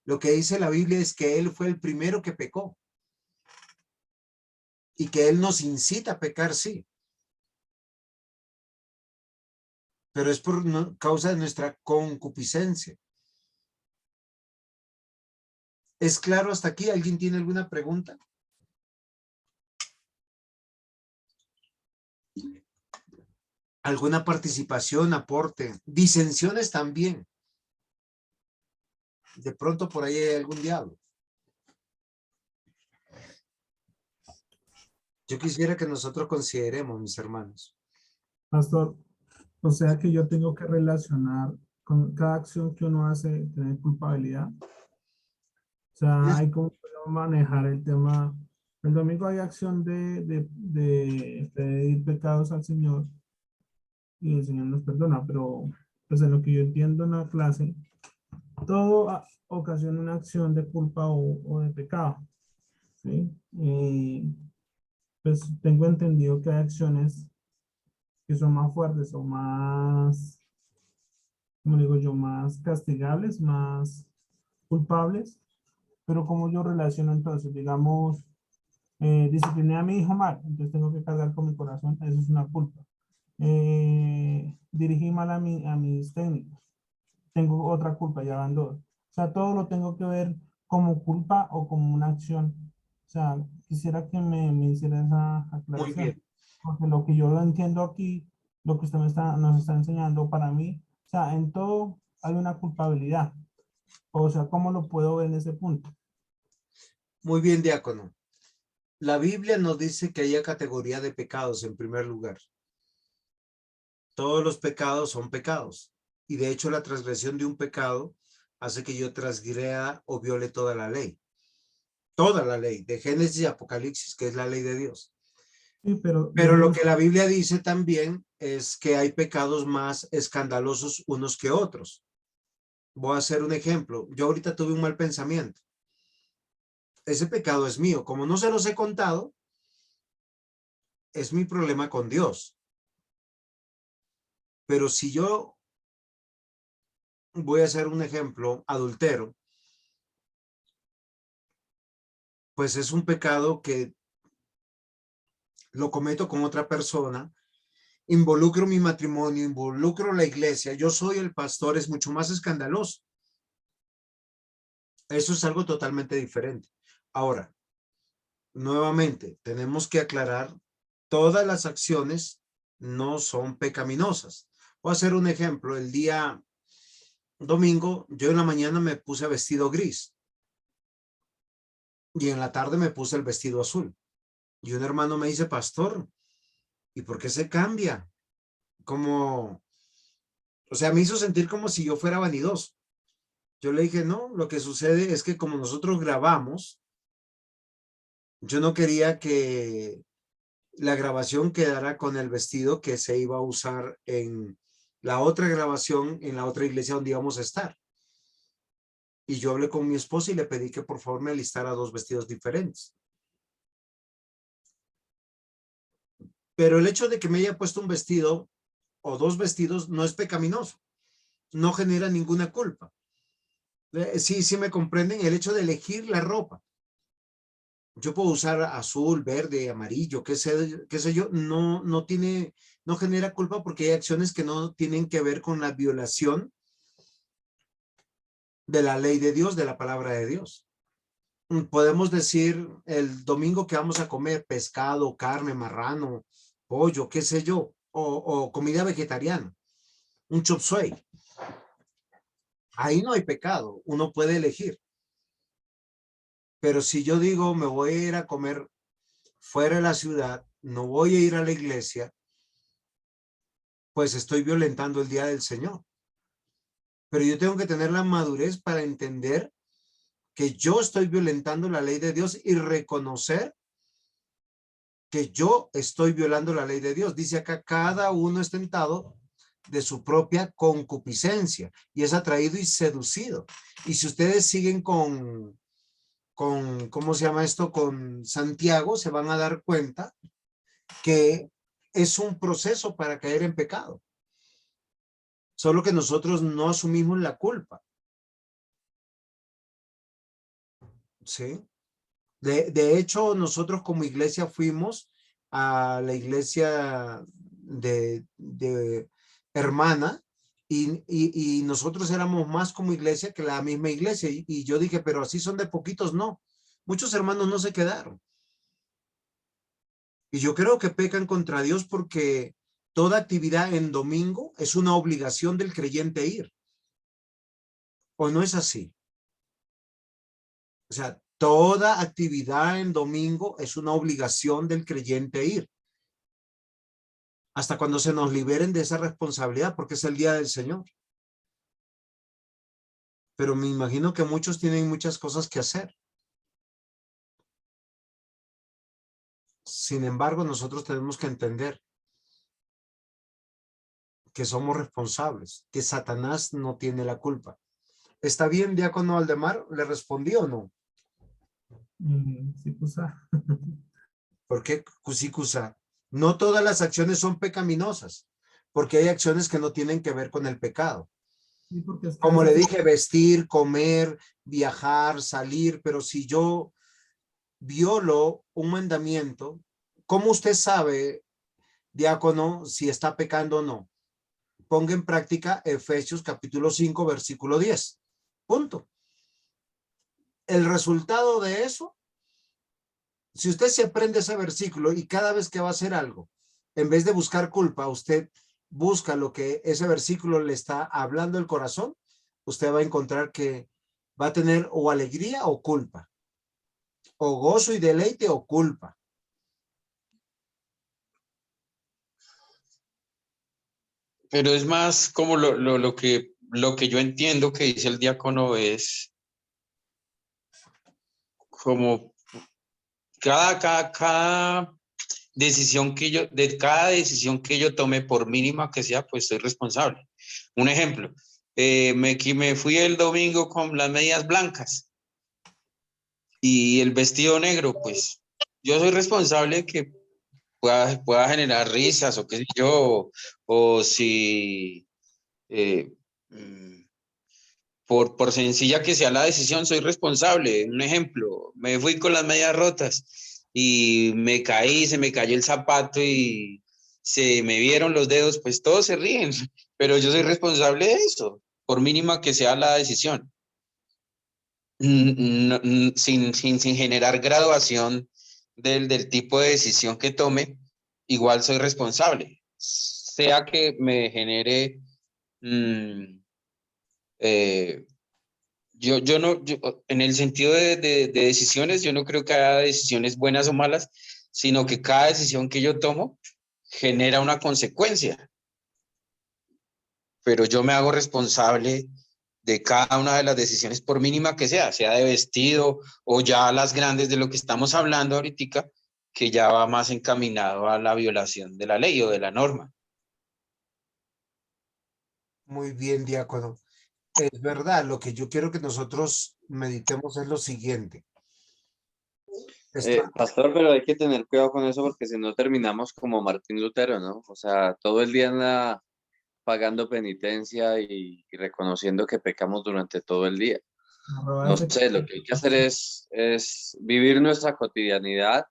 Lo que dice la Biblia es que él fue el primero que pecó. Y que él nos incita a pecar, sí. Pero es por causa de nuestra concupiscencia. ¿Es claro hasta aquí? ¿Alguien tiene alguna pregunta? ¿Alguna participación, aporte? Disensiones también. De pronto por ahí hay algún diablo. Yo quisiera que nosotros consideremos, mis hermanos. Pastor, o sea que yo tengo que relacionar con cada acción que uno hace, tener culpabilidad. O sea, hay como manejar el tema. El domingo hay acción de pedir pecados al Señor y el Señor nos perdona, pero pues en lo que yo entiendo en la clase, todo ocasiona una acción de culpa o de pecado, ¿sí? Pues tengo entendido que hay acciones que son más fuertes o más, como digo yo, más castigables, más culpables, pero como yo relaciono entonces, digamos, discipliné a mi hijo mal, entonces tengo que cargar con mi corazón, eso es una culpa. Dirigí mal a mis técnicos, tengo otra culpa, ya van dos. O sea, todo lo tengo que ver como culpa o como una acción. O sea, quisiera que me hiciera esa Muy aclaración. bien. Porque lo que yo lo entiendo aquí, lo que usted nos está enseñando para mí, o sea, en todo hay una culpabilidad. O sea, ¿cómo lo puedo ver en ese punto? Muy bien, diácono. La Biblia nos dice que hay categoría de pecados en primer lugar. Todos los pecados son pecados. Y de hecho la transgresión de un pecado hace que yo transgreda o viole toda la ley. Toda la ley, de Génesis y Apocalipsis, que es la ley de Dios. Sí, pero Pero lo digamos, que la Biblia dice también es que hay pecados más escandalosos unos que otros. Voy a hacer un ejemplo. Yo ahorita tuve un mal pensamiento. Ese pecado es mío. Como no se los he contado, es mi problema con Dios. Pero si yo voy a hacer un ejemplo, adultero, pues es un pecado que lo cometo con otra persona, involucro mi matrimonio, involucro la iglesia, yo soy el pastor, es mucho más escandaloso. Eso es algo totalmente diferente. Ahora, nuevamente, tenemos que aclarar, todas las acciones no son pecaminosas. Voy a hacer un ejemplo. El día domingo, yo en la mañana me puse vestido gris y en la tarde me puse el vestido azul. Y un hermano me dice, pastor, ¿y por qué se cambia? Como, o sea, me hizo sentir como si yo fuera vanidoso. Yo le dije, no, lo que sucede es que como nosotros grabamos, yo no quería que la grabación quedara con el vestido que se iba a usar en la otra grabación, en la otra iglesia donde íbamos a estar. Y yo hablé con mi esposa y le pedí que por favor me alistara dos vestidos diferentes. Pero el hecho de que me haya puesto un vestido o dos vestidos no es pecaminoso, no genera ninguna culpa. Sí me comprenden el hecho de elegir la ropa. Yo puedo usar azul, verde, amarillo, qué sé yo, no genera culpa porque hay acciones que no tienen que ver con la violación de la ley de Dios, de la palabra de Dios. Podemos decir el domingo que vamos a comer pescado, carne, marrano, pollo, qué sé yo, o comida vegetariana, un chop suey. Ahí no hay pecado, uno puede elegir. Pero si yo digo me voy a ir a comer fuera de la ciudad, no voy a ir a la iglesia, pues estoy violentando el día del Señor. Pero yo tengo que tener la madurez para entender que yo estoy violentando la ley de Dios y reconocer que yo estoy violando la ley de Dios. Dice acá, cada uno es tentado de su propia concupiscencia y es atraído y seducido. Y si ustedes siguen con ¿cómo se llama esto? Con Santiago, se van a dar cuenta que es un proceso para caer en pecado. Solo que nosotros no asumimos la culpa. ¿Sí? De hecho, nosotros como iglesia fuimos a la iglesia de hermana y nosotros éramos más como iglesia que la misma iglesia. Y yo dije, pero así son de poquitos, no. Muchos hermanos no se quedaron. Y yo creo que pecan contra Dios porque toda actividad en domingo es una obligación del creyente ir. ¿O no es así? O sea, toda actividad en domingo es una obligación del creyente ir. Hasta cuando se nos liberen de esa responsabilidad, porque es el día del Señor. Pero me imagino que muchos tienen muchas cosas que hacer. Sin embargo, nosotros tenemos que entender que somos responsables, que Satanás no tiene la culpa. ¿Está bien, diácono Aldemar? ¿Le respondí o no? Sí, pues, ¿Por qué cusicusa? No todas las acciones son pecaminosas, porque hay acciones que no tienen que ver con el pecado. sí, porque es que Como le veces- dije, vestir, comer, viajar, salir, pero si yo violo un mandamiento, ¿cómo usted sabe, diácono, si está pecando o no? ponga en práctica Efesios capítulo 5, versículo 10. Punto. El resultado de eso, si usted se aprende ese versículo y cada vez que va a hacer algo, en vez de buscar culpa, usted busca lo que ese versículo le está hablando el corazón, usted va a encontrar que va a tener o alegría o culpa, o gozo y deleite o culpa. Pero es más como lo que yo entiendo que dice el diácono es como cada decisión de cada decisión que yo tome, por mínima que sea, pues soy responsable. Un ejemplo, me fui el domingo con las medias blancas y el vestido negro, pues yo soy responsable que pueda generar risas o qué sé yo, o si por sencilla que sea la decisión, soy responsable. Un ejemplo, me fui con las medias rotas y me caí, se me cayó el zapato y se me vieron los dedos, pues todos se ríen, pero yo soy responsable de eso, por mínima que sea la decisión. Sin generar graduación del tipo de decisión que tome, igual soy responsable. Sea que me genere en el sentido de decisiones, yo no creo que haya decisiones buenas o malas, sino que cada decisión que yo tomo genera una consecuencia. Pero yo me hago responsable de cada una de las decisiones, por mínima que sea de vestido o ya las grandes de lo que estamos hablando ahorita, que ya va más encaminado a la violación de la ley o de la norma. Muy bien, diácono. Es verdad, lo que yo quiero que nosotros meditemos es lo siguiente. Pastor, pero hay que tener cuidado con eso porque si no terminamos como Martín Lutero, ¿no? O sea, todo el día anda pagando penitencia y reconociendo que pecamos durante todo el día. No sé, lo que hay que hacer es vivir nuestra cotidianidad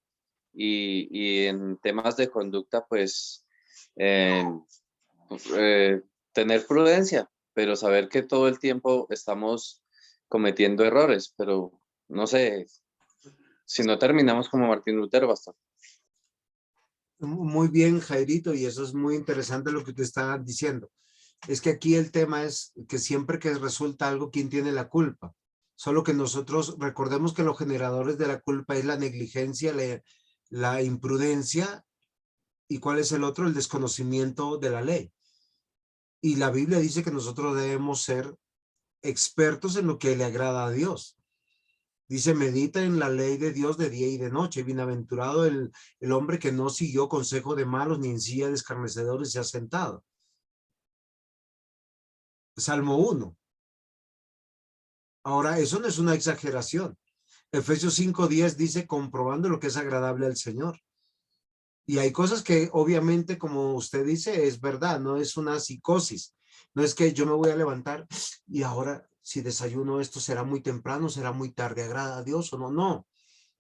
y en temas de conducta, pues, tener prudencia, pero saber que todo el tiempo estamos cometiendo errores, pero no sé, si no terminamos como Martín Lutero, basta. Muy bien, Jairito, y eso es muy interesante lo que te está diciendo. Es que aquí el tema es que siempre que resulta algo, ¿quién tiene la culpa? Solo que nosotros recordemos que los generadores de la culpa es la negligencia, la imprudencia, y ¿cuál es el otro? El desconocimiento de la ley. Y la Biblia dice que nosotros debemos ser expertos en lo que le agrada a Dios. Dice, medita en la ley de Dios de día y de noche. Bienaventurado el hombre que no siguió consejo de malos, ni en silla de escarnecedores se ha sentado. Salmo 1. Ahora, eso no es una exageración. Efesios 5:10 dice, comprobando lo que es agradable al Señor. Y hay cosas que obviamente, como usted dice, es verdad, no es una psicosis. No es que yo me voy a levantar y ahora si desayuno esto será muy temprano, será muy tarde, agrada a Dios o no. No,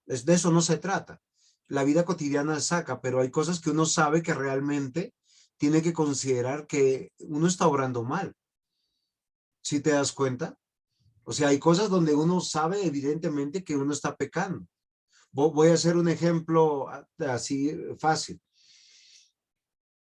de eso no se trata. La vida cotidiana saca, pero hay cosas que uno sabe que realmente tiene que considerar que uno está obrando mal. ¿Sí te das cuenta? O sea, hay cosas donde uno sabe evidentemente que uno está pecando. Voy a hacer un ejemplo así fácil,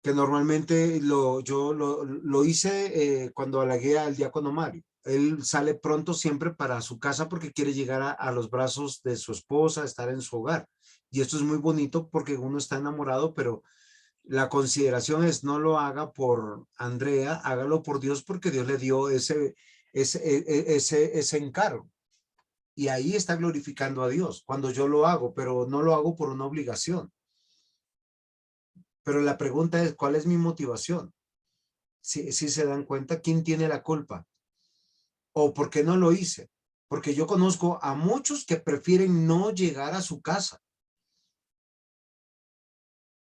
que normalmente yo lo hice cuando halagué al diácono Mario. Él sale pronto siempre para su casa porque quiere llegar a los brazos de su esposa, estar en su hogar. Y esto es muy bonito porque uno está enamorado, pero la consideración es no lo haga por Andrea, hágalo por Dios porque Dios le dio ese encargo. Y ahí está glorificando a Dios cuando yo lo hago, pero no lo hago por una obligación. Pero la pregunta es, ¿cuál es mi motivación? Si se dan cuenta, ¿quién tiene la culpa? ¿O por qué no lo hice? Porque yo conozco a muchos que prefieren no llegar a su casa.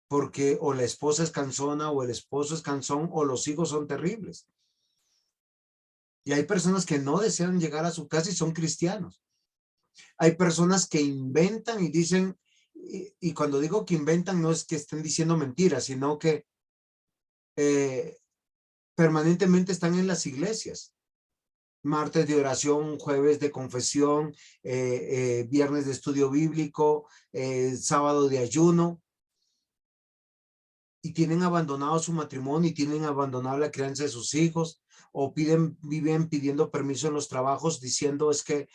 Porque o la esposa es cansona, o el esposo es cansón, o los hijos son terribles. Y hay personas que no desean llegar a su casa y son cristianos. Hay personas que inventan y dicen, y cuando digo que inventan no es que estén diciendo mentiras, sino que permanentemente están en las iglesias. Martes de oración, jueves de confesión, viernes de estudio bíblico, sábado de ayuno. Y tienen abandonado su matrimonio y tienen abandonado la crianza de sus hijos, o viven pidiendo permiso en los trabajos diciendo es que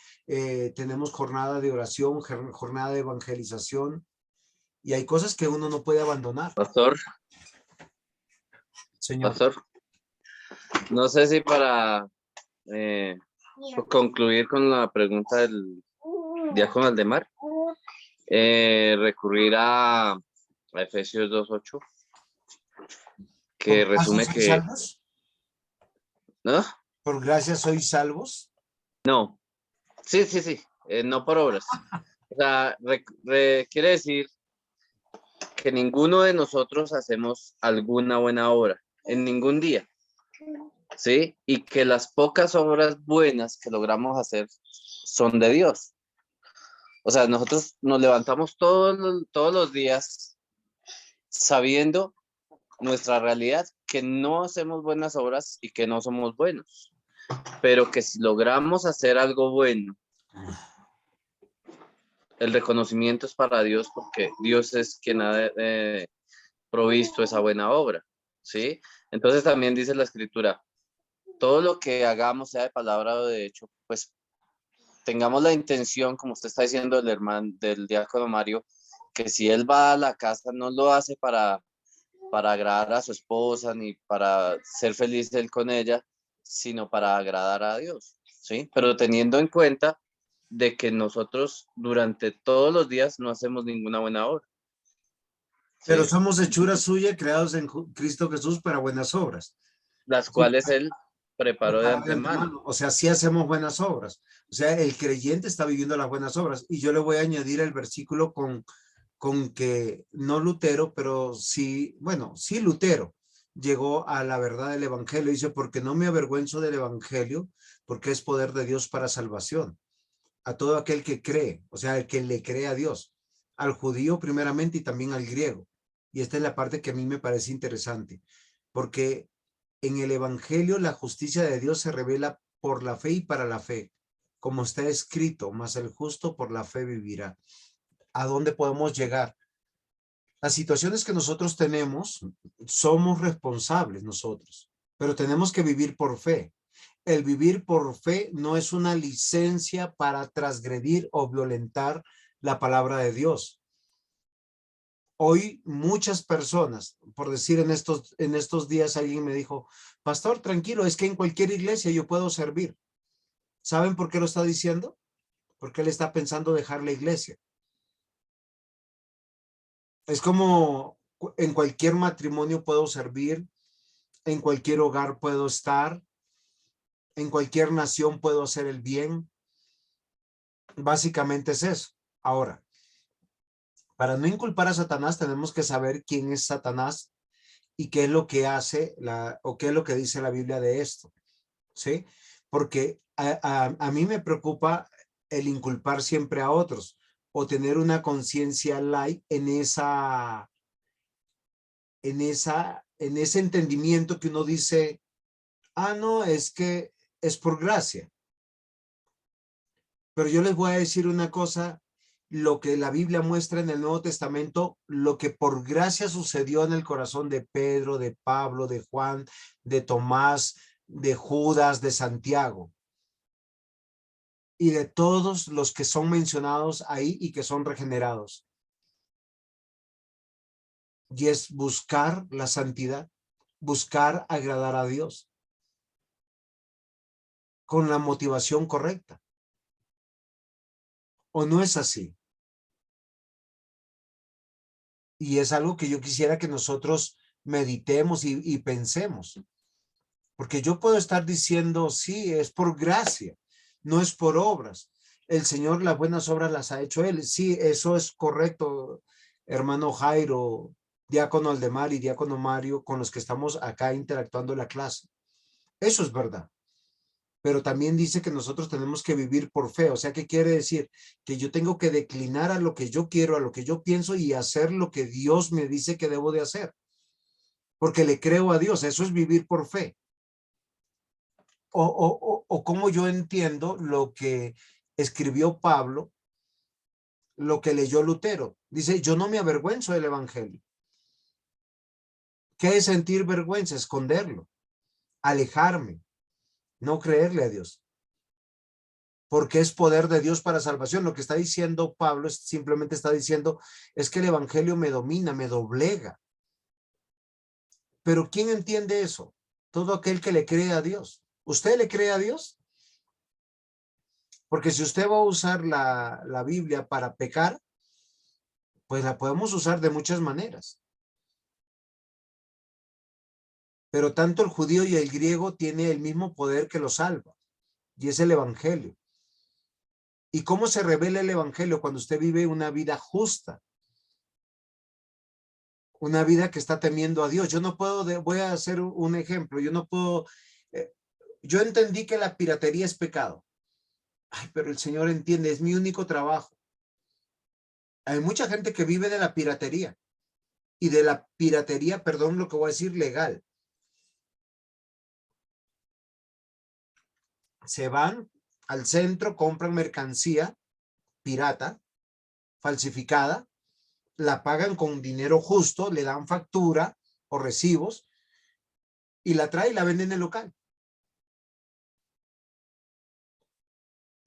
tenemos jornada de oración, jornada de evangelización, y hay cosas que uno no puede abandonar. Pastor, Señor. pastor, no sé si para concluir con la pregunta del diácono Aldemar, recurrir a Efesios 2:8, que ¿Por gracia resume sois que, salvos? ¿no? ¿Por gracia sois salvos? No, sí, no por obras. O sea, quiere decir que ninguno de nosotros hacemos alguna buena obra en ningún día, ¿sí? Y que las pocas obras buenas que logramos hacer son de Dios. O sea, nosotros nos levantamos todos los días sabiendo nuestra realidad, que no hacemos buenas obras y que no somos buenos, pero que si logramos hacer algo bueno, el reconocimiento es para Dios, porque Dios es quien ha provisto esa buena obra, ¿sí? Entonces también dice la Escritura, todo lo que hagamos, sea de palabra o de hecho, pues tengamos la intención, como usted está diciendo, el hermano del diácono Mario, que si él va a la casa no lo hace para agradar a su esposa ni para ser feliz él con ella, sino para agradar a Dios, ¿sí? Pero teniendo en cuenta de que nosotros durante todos los días no hacemos ninguna buena obra. ¿Sí? Pero somos hechura suya, creados en Cristo Jesús para buenas obras. Las cuales él preparó de antemano. O sea, sí hacemos buenas obras. O sea, el creyente está viviendo las buenas obras. Y yo le voy a añadir el versículo con que no Lutero, pero sí, bueno, sí Lutero llegó a la verdad del evangelio. Dice, porque no me avergüenzo del evangelio, porque es poder de Dios para salvación. A todo aquel que cree, o sea, el que le cree a Dios, al judío primeramente y también al griego. Y esta es la parte que a mí me parece interesante, porque en el evangelio la justicia de Dios se revela por la fe y para la fe, como está escrito, mas el justo por la fe vivirá. ¿A dónde podemos llegar? Las situaciones que nosotros tenemos, somos responsables nosotros, pero tenemos que vivir por fe. El vivir por fe no es una licencia para transgredir o violentar la palabra de Dios. Hoy muchas personas, por decir en estos días alguien me dijo, pastor, tranquilo, es que en cualquier iglesia yo puedo servir. ¿Saben por qué lo está diciendo? Porque él está pensando dejar la iglesia. Es como en cualquier matrimonio puedo servir, en cualquier hogar puedo estar, en cualquier nación puedo hacer el bien. Básicamente es eso. Ahora, para no inculpar a Satanás, tenemos que saber quién es Satanás y qué es lo que hace o qué es lo que dice la Biblia de esto, ¿sí? Porque a mí me preocupa el inculpar siempre a otros o tener una conciencia light en ese entendimiento que uno dice, ah, no, es que es por gracia. Pero yo les voy a decir una cosa, lo que la Biblia muestra en el Nuevo Testamento, lo que por gracia sucedió en el corazón de Pedro, de Pablo, de Juan, de Tomás, de Judas, de Santiago y de todos los que son mencionados ahí y que son regenerados. Y es buscar la santidad, buscar agradar a Dios con la motivación correcta. ¿O no es así? Y es algo que yo quisiera que nosotros meditemos y pensemos. Porque yo puedo estar diciendo, sí, es por gracia, no es por obras. El Señor las buenas obras las ha hecho Él. Sí, eso es correcto, hermano Jairo, diácono Aldemar y diácono Mario, con los que estamos acá interactuando en la clase. Eso es verdad. Pero también dice que nosotros tenemos que vivir por fe. O sea, ¿qué quiere decir? Que yo tengo que declinar a lo que yo quiero, a lo que yo pienso y hacer lo que Dios me dice que debo de hacer. Porque le creo a Dios. Eso es vivir por fe. o cómo yo entiendo lo que escribió Pablo, lo que leyó Lutero. Dice, yo no me avergüenzo del evangelio. ¿Qué es sentir vergüenza? Esconderlo, alejarme, no creerle a Dios. Porque es poder de Dios para salvación. Lo que está diciendo Pablo simplemente está diciendo es que el evangelio me domina, me doblega. Pero ¿quién entiende eso? Todo aquel que le cree a Dios. ¿Usted le cree a Dios? Porque si usted va a usar la Biblia para pecar, pues la podemos usar de muchas maneras. Pero tanto el judío y el griego tiene el mismo poder que lo salva, y es el evangelio. ¿Y cómo se revela el evangelio? Cuando usted vive una vida justa, una vida que está temiendo a Dios. Yo no puedo, voy a hacer un ejemplo, yo no puedo, yo entendí que la piratería es pecado. Ay, pero el Señor entiende, es mi único trabajo. Hay mucha gente que vive de la piratería, y de la piratería, perdón lo que voy a decir, legal. Se van al centro, compran mercancía pirata, falsificada, la pagan con dinero justo, le dan factura o recibos y la traen y la venden en el local.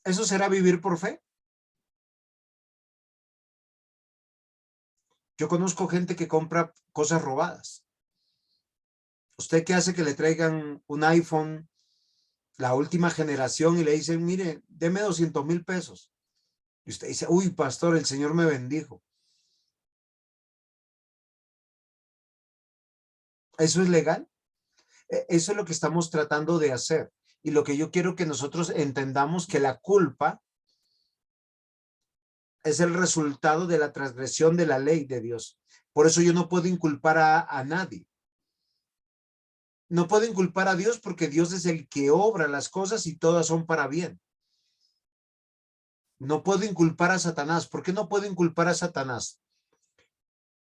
¿Eso será vivir por fe? Yo conozco gente que compra cosas robadas. ¿Usted qué hace que le traigan un iPhone, la última generación, y le dicen, mire, deme 200,000 pesos? Y usted dice, uy, pastor, el Señor me bendijo. ¿Eso es legal? Eso es lo que estamos tratando de hacer. Y lo que yo quiero que nosotros entendamos, que la culpa es el resultado de la transgresión de la ley de Dios. Por eso yo no puedo inculpar a nadie. No puedo inculpar a Dios porque Dios es el que obra las cosas y todas son para bien. No puedo inculpar a Satanás. ¿Por qué no puedo inculpar a Satanás?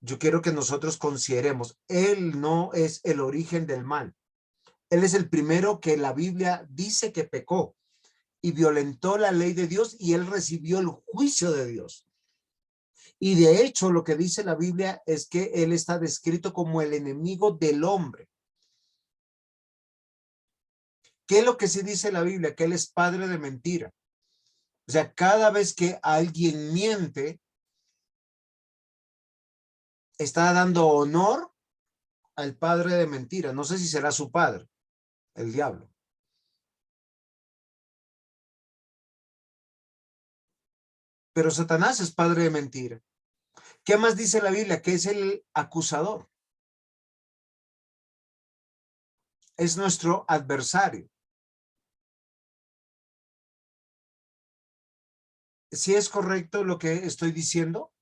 Yo quiero que nosotros consideremos, él no es el origen del mal. Él es el primero que la Biblia dice que pecó y violentó la ley de Dios, y él recibió el juicio de Dios. Y de hecho, lo que dice la Biblia es que él está descrito como el enemigo del hombre. ¿Qué es lo que sí dice la Biblia? Que él es padre de mentira. O sea, cada vez que alguien miente, está dando honor al padre de mentira. No sé si será su padre, el diablo. Pero Satanás es padre de mentira. ¿Qué más dice la Biblia? Que es el acusador. Es nuestro adversario. ¿Sí es correcto lo que estoy diciendo?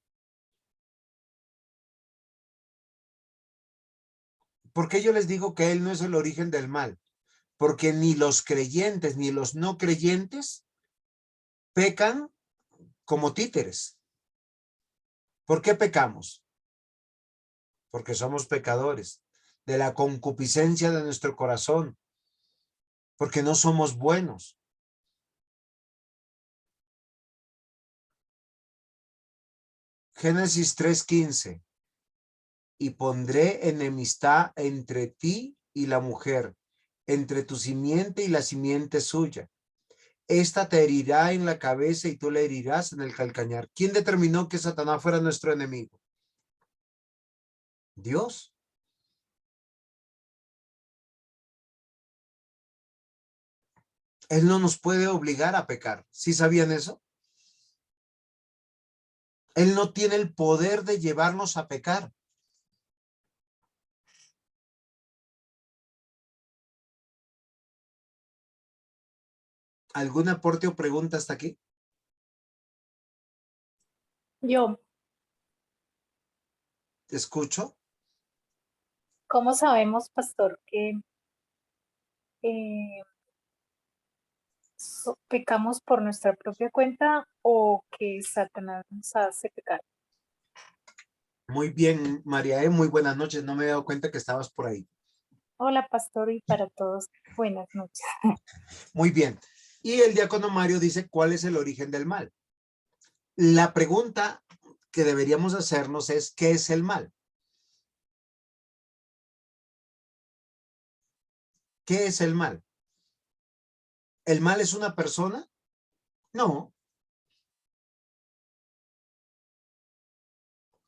¿Por qué yo les digo que él no es el origen del mal? Porque ni los creyentes ni los no creyentes pecan como títeres. ¿Por qué pecamos? Porque somos pecadores, de la concupiscencia de nuestro corazón, porque no somos buenos. Génesis 3:15. Y pondré enemistad entre ti y la mujer, entre tu simiente y la simiente suya. Esta te herirá en la cabeza y tú le herirás en el calcañar. ¿Quién determinó que Satanás fuera nuestro enemigo? Dios. Él no nos puede obligar a pecar. ¿Sí sabían eso? Él no tiene el poder de llevarnos a pecar. ¿Algún aporte o pregunta hasta aquí? Yo, ¿Te escucho? ¿cómo sabemos, pastor, que eh, pecamos por nuestra propia cuenta o que Satanás nos hace pecar? Muy bien, María, muy buenas noches. No me he dado cuenta que estabas por ahí. Hola, pastor, y para todos, buenas noches. Muy bien. Y el diácono Mario dice, ¿cuál es el origen del mal? La pregunta que deberíamos hacernos es, ¿qué es el mal? ¿Qué es el mal? ¿El mal es una persona? No.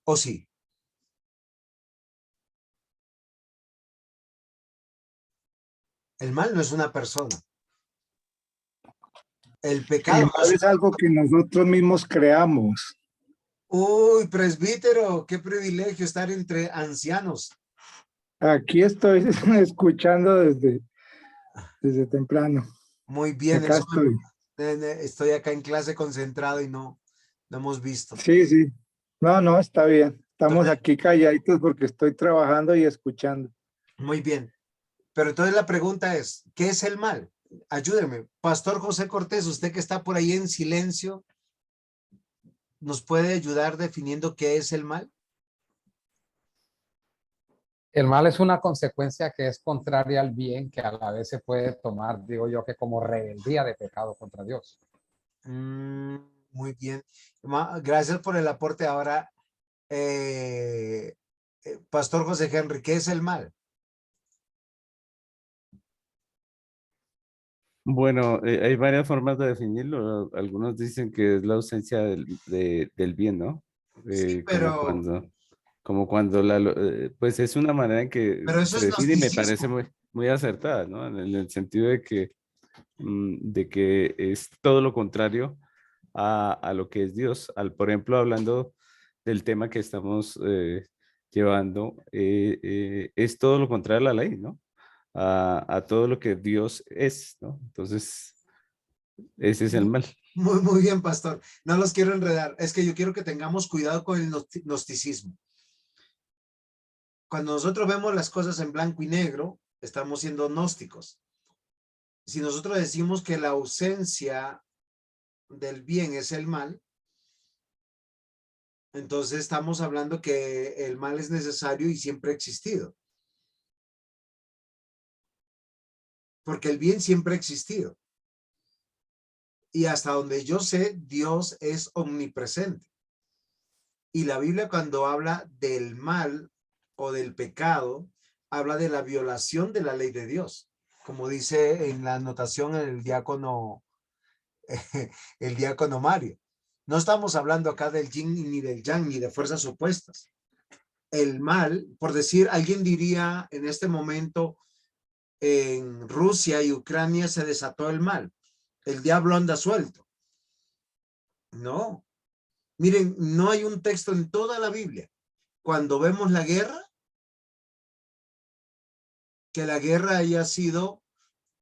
¿O sí? El mal no es una persona. El pecado El no mal es... es algo que nosotros mismos creamos. Uy, presbítero, qué privilegio estar entre ancianos. Aquí estoy escuchando desde temprano. Muy bien, Acá eso estoy. estoy acá en clase concentrado y no hemos visto. Sí, sí. No, está bien. Estamos Entonces, aquí calladitos porque estoy trabajando y escuchando. muy bien. Pero entonces la pregunta es, ¿qué es el mal? Ayúdeme. Pastor José Cortés, usted que está por ahí en silencio, ¿nos puede ayudar definiendo qué es el mal? El mal es una consecuencia que es contraria al bien, que a la vez se puede tomar, digo yo, que como rebeldía de pecado contra Dios. Muy bien. Gracias por el aporte. Ahora, Pastor José Henry, ¿qué es el mal? Bueno, hay varias formas de definirlo. Algunos dicen que es la ausencia del bien, ¿no? Sí, Como cuando pues es una manera en que pero eso se es define y me parece gnosticismo. muy acertada, ¿no? En el sentido de que es todo lo contrario a lo que es Dios. Por ejemplo, hablando del tema que estamos llevando, es todo lo contrario a la ley, ¿no? A todo lo que Dios es, ¿no? Entonces, ese es el mal. Muy bien, pastor. No los quiero enredar. Es que yo quiero que tengamos cuidado con el gnosticismo. Cuando nosotros vemos las cosas en blanco y negro, estamos siendo gnósticos. Si nosotros decimos que la ausencia del bien es el mal, entonces estamos hablando que el mal es necesario y siempre ha existido. Porque el bien siempre ha existido. Y hasta donde yo sé, Dios es omnipresente. Y la Biblia cuando habla del mal o del pecado, habla de la violación de la ley de Dios. Como dice en la anotación el diácono Mario. No estamos hablando acá del yin ni del yang, ni de fuerzas opuestas. El mal, por decir, alguien diría en este momento, en Rusia y Ucrania se desató el mal. El diablo anda suelto. No. Miren, no hay un texto en toda la Biblia, cuando vemos la guerra, que la guerra haya sido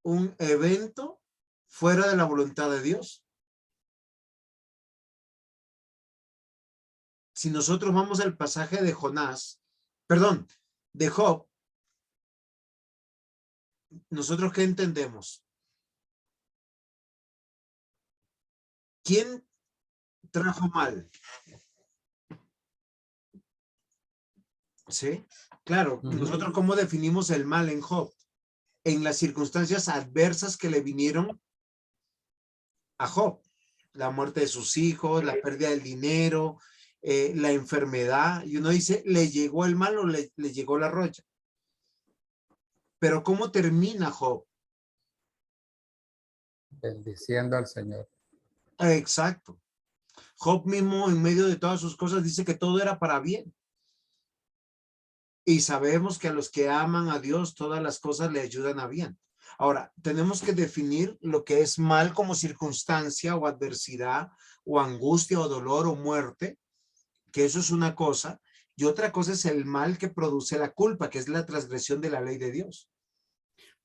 un evento fuera de la voluntad de Dios. Si nosotros vamos al pasaje de de Job, ¿nosotros qué entendemos? ¿Quién trajo mal? ¿Sí? Claro, nosotros ¿cómo definimos el mal en Job? En las circunstancias adversas que le vinieron a Job. La muerte de sus hijos, la pérdida del dinero, la enfermedad. Y uno dice, ¿le llegó el mal o le llegó la rocha? Pero ¿cómo termina Job? Bendiciendo al Señor. Exacto. Job mismo en medio de todas sus cosas dice que todo era para bien. Y sabemos que a los que aman a Dios todas las cosas le ayudan a bien. Ahora, tenemos que definir lo que es mal como circunstancia o adversidad o angustia o dolor o muerte, que eso es una cosa, y otra cosa es el mal que produce la culpa, que es la transgresión de la ley de Dios.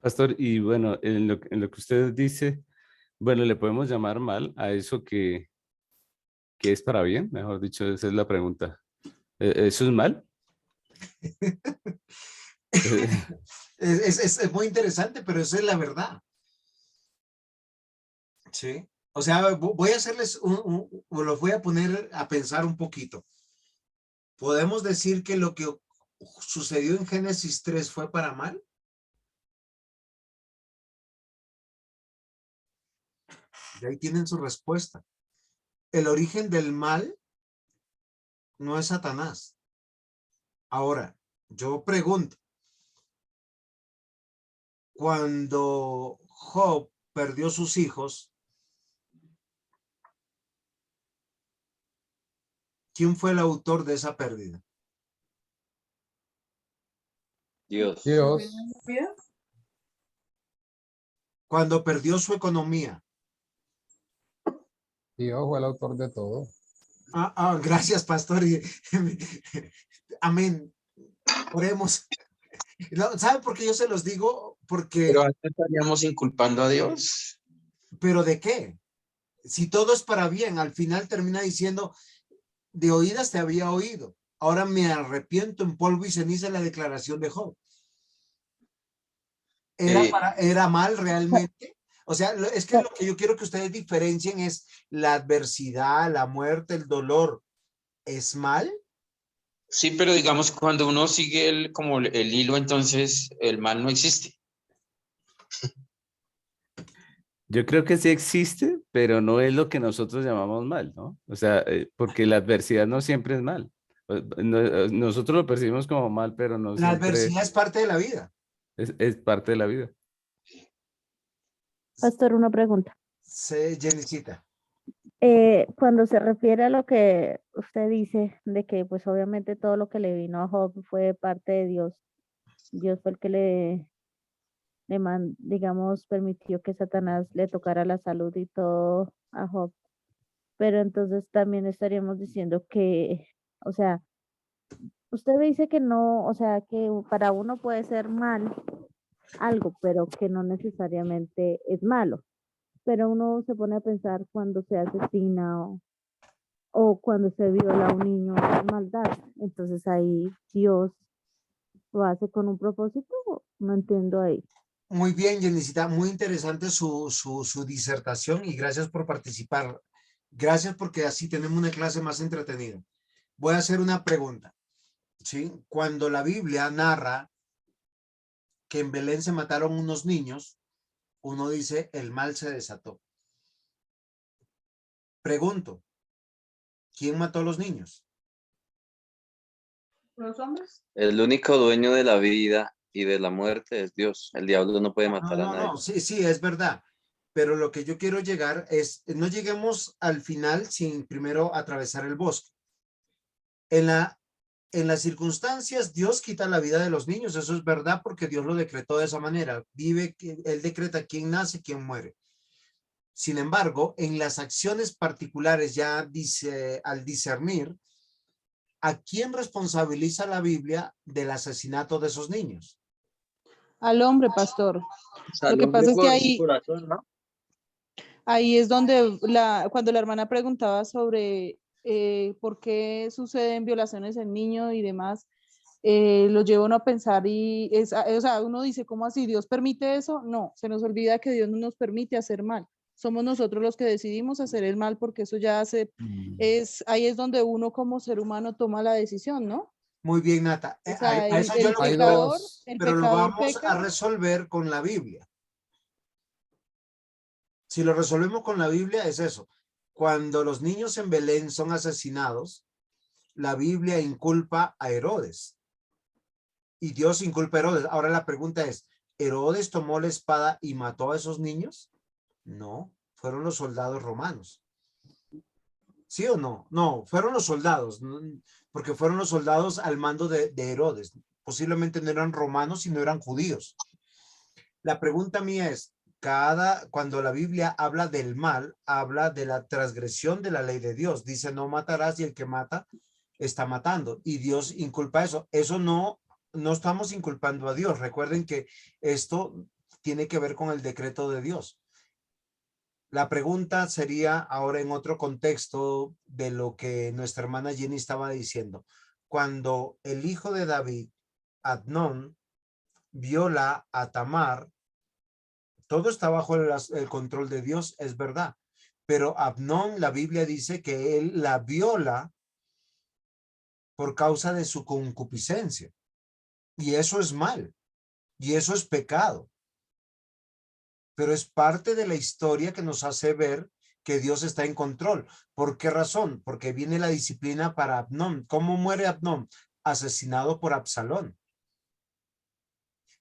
Pastor, y bueno, en lo que usted dice, bueno, le podemos llamar mal a eso que es para bien, mejor dicho, esa es la pregunta. ¿Eso es mal? Es muy interesante, pero eso es la verdad. Sí. O sea, voy a hacerles los voy a poner a pensar un poquito. ¿Podemos decir que lo que sucedió en Génesis 3 fue para mal? Y ahí tienen su respuesta. El origen del mal no es Satanás. Ahora, yo pregunto, cuando Job perdió sus hijos, ¿quién fue el autor de esa pérdida? Dios. Dios, Cuando perdió su economía. Dios fue el autor de todo. Gracias, pastor. Amén. Oremos. No, ¿saben por qué yo se los digo? Porque, Pero antes estaríamos inculpando a Dios. ¿pero de qué? Si todo es para bien, al final termina diciendo, de oídas te había oído. Ahora me arrepiento en polvo y ceniza, la declaración de Job. ¿Era mal realmente? O sea, es que lo que yo quiero que ustedes diferencien es la adversidad, la muerte, el dolor. ¿Es mal? Sí, pero digamos, cuando uno sigue como el hilo, entonces el mal no existe. Yo creo que sí existe, pero no es lo que nosotros llamamos mal, ¿no? O sea, porque la adversidad no siempre es mal. Nosotros lo percibimos como mal, pero no La siempre adversidad es parte de la vida. es parte de la vida. Pastor, una pregunta. Sí, Jenicita. Cuando se refiere a lo que usted dice, de que pues obviamente todo lo que le vino a Job fue parte de Dios. Dios fue el que digamos, permitió que Satanás le tocara la salud y todo a Job. Pero entonces también estaríamos diciendo que, o sea, usted dice que no, o sea, que para uno puede ser mal algo, pero que no necesariamente es malo. Pero uno se pone a pensar cuando se asesina o cuando se viola a un niño, es maldad. Entonces ahí Dios lo hace con un propósito, no entiendo ahí. Muy bien, Jenicita, muy interesante su disertación y gracias por participar. Gracias porque así tenemos una clase más entretenida. Voy a hacer una pregunta. ¿Sí? Cuando la Biblia narra que en Belén se mataron unos niños, uno dice el mal se desató. Pregunto, ¿quién mató a los niños? ¿Los hombres? El único dueño de la vida y de la muerte es Dios. El diablo no puede matar a nadie. No, sí, es verdad. Pero lo que yo quiero llegar es, no lleguemos al final sin primero atravesar el bosque. En las circunstancias, Dios quita la vida de los niños, eso es verdad porque Dios lo decretó de esa manera. Él decreta quién nace, quién muere. Sin embargo, en las acciones particulares, ya dice, al discernir, ¿a quién responsabiliza la Biblia del asesinato de esos niños? Al hombre, pastor. Lo que Al pasa hombre es que por su ahí, corazón, ¿no? ahí es donde cuando la hermana preguntaba sobre por qué suceden violaciones en niños y demás, lo lleva uno a pensar y o sea, uno dice, ¿cómo así? ¿Dios permite eso? No, se nos olvida que Dios no nos permite hacer mal. Somos nosotros los que decidimos hacer el mal porque eso ya ahí es donde uno como ser humano toma la decisión, ¿no? Muy bien, Nata. O sea, A eso yo el lo que pecador, voy, el pero lo pecador vamos peca. a resolver con la Biblia. Si lo resolvemos con la Biblia es eso. Cuando los niños en Belén son asesinados, la Biblia inculpa a Herodes. Y Dios inculpa a Herodes. Ahora la pregunta es, ¿Herodes tomó la espada y mató a esos niños? No, fueron los soldados romanos. ¿Sí o no? No, fueron los soldados, porque fueron los soldados al mando de Herodes. Posiblemente no eran romanos, sino eran judíos. La pregunta mía es, cuando la Biblia habla del mal, habla de la transgresión de la ley de Dios. Dice, no matarás y el que mata está matando. Y Dios inculpa eso. Eso no estamos inculpando a Dios. Recuerden que esto tiene que ver con el decreto de Dios. La pregunta sería ahora en otro contexto de lo que nuestra hermana Jenny estaba diciendo. Cuando el hijo de David, Adnón, viola a Tamar, todo está bajo el control de Dios, es verdad. Pero Abnón, la Biblia dice que él la viola por causa de su concupiscencia. Y eso es mal. Y eso es pecado. pero es parte de la historia que nos hace ver que Dios está en control. ¿Por qué razón? Porque viene la disciplina para Abnón. ¿Cómo muere Abnón? Asesinado por Absalón.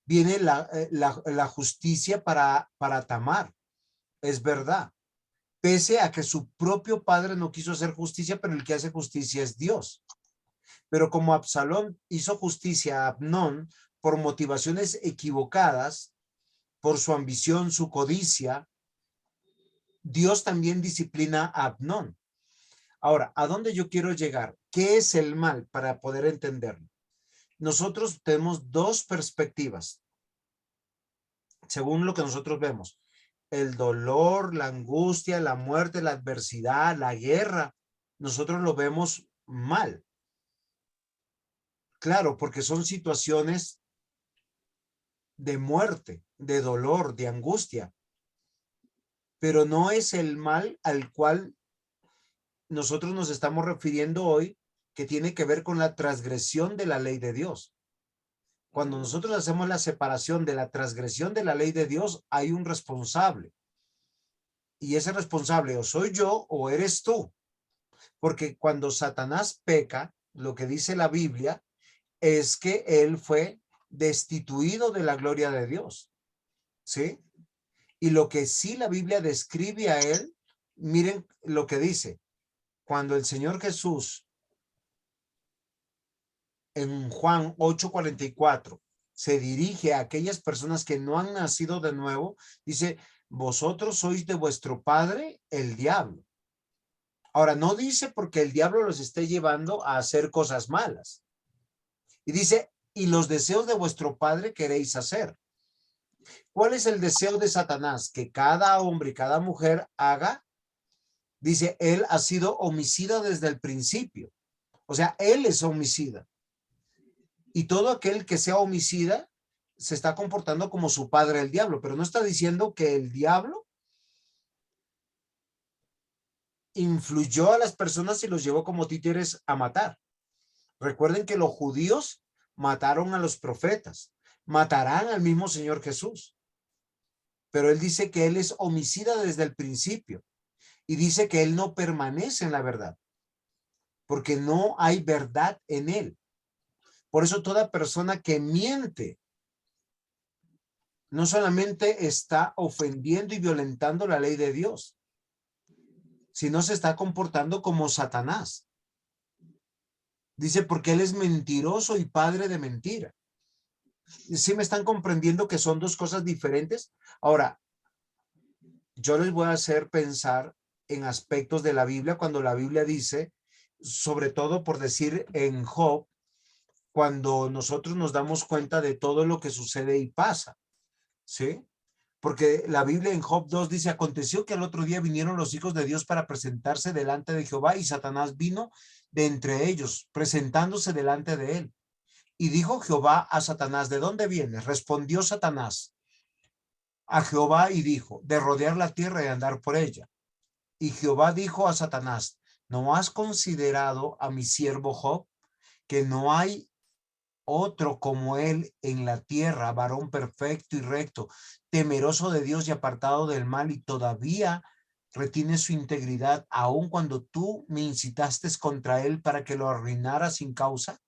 Viene la justicia para Tamar. Es verdad. Pese a que su propio padre no quiso hacer justicia, pero el que hace justicia es Dios. Pero como Absalón hizo justicia a Abnón por motivaciones equivocadas, por su ambición, su codicia, Dios también disciplina a Abnón. Ahora, ¿a dónde yo quiero llegar? ¿Qué es el mal para poder entenderlo? Nosotros tenemos dos perspectivas, según lo que nosotros vemos. El dolor, la angustia, la muerte, la adversidad, la guerra, nosotros lo vemos mal. Claro, porque son situaciones de muerte, de dolor, de angustia. Pero no es el mal al cual nosotros nos estamos refiriendo hoy, que tiene que ver con la transgresión de la ley de Dios. Cuando nosotros hacemos la separación de la transgresión de la ley de Dios, hay un responsable. Y ese responsable o soy yo o eres tú. Porque cuando Satanás peca, lo que dice la Biblia es que él fue destituido de la gloria de Dios. ¿Sí? Y lo que sí la Biblia describe a él, miren lo que dice. Cuando el Señor Jesús en Juan 8:44 se dirige a aquellas personas que no han nacido de nuevo, dice, vosotros sois de vuestro padre el diablo. Ahora, no dice porque el diablo los esté llevando a hacer cosas malas. Y dice, y los deseos de vuestro padre queréis hacer. ¿Cuál es el deseo de Satanás? Que cada hombre y cada mujer haga. Dice, él ha sido homicida desde el principio. O sea, él es homicida. Y todo aquel que sea homicida se está comportando como su padre el diablo, pero no está diciendo que el diablo influyó a las personas y los llevó como títeres a matar. Recuerden que los judíos mataron a los profetas, matarán al mismo Señor Jesús. Pero él dice que él es homicida desde el principio y dice que él no permanece en la verdad, porque no hay verdad en él. Por eso toda persona que miente no solamente está ofendiendo y violentando la ley de Dios, sino se está comportando como Satanás. Dice, porque él es mentiroso y padre de mentira. ¿Sí me están comprendiendo que son dos cosas diferentes? Ahora, yo les voy a hacer pensar en aspectos de la Biblia cuando la Biblia dice, sobre todo por decir en Job, cuando nosotros nos damos cuenta de todo lo que sucede y pasa, ¿sí? Porque la Biblia en Job 2 dice, aconteció que al otro día vinieron los hijos de Dios para presentarse delante de Jehová y Satanás vino de entre ellos, presentándose delante de él. Y dijo Jehová a Satanás, ¿de dónde vienes? Respondió Satanás a Jehová y dijo, de rodear la tierra y andar por ella. Y Jehová dijo a Satanás, ¿no has considerado a mi siervo Job, que no hay otro como él en la tierra, varón perfecto y recto, temeroso de Dios y apartado del mal, y todavía retiene su integridad, aun cuando tú me incitaste contra él para que lo arruinara sin causa?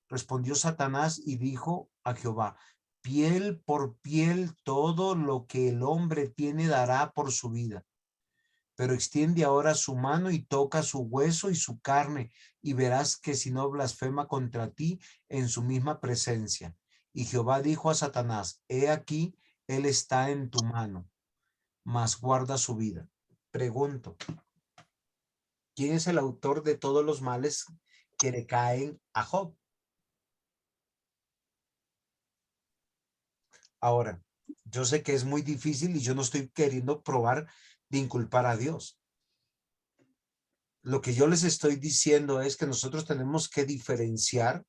Respondió Satanás y dijo a Jehová, piel por piel, todo lo que el hombre tiene dará por su vida. Pero extiende ahora su mano y toca su hueso y su carne, y verás que si no blasfema contra ti en su misma presencia. Y Jehová dijo a Satanás, he aquí, él está en tu mano, mas guarda su vida. Pregunto, ¿quién es el autor de todos los males que le caen a Job? Ahora, yo sé que es muy difícil y yo no estoy queriendo probar de inculpar a Dios. Lo que yo les estoy diciendo es que nosotros tenemos que diferenciar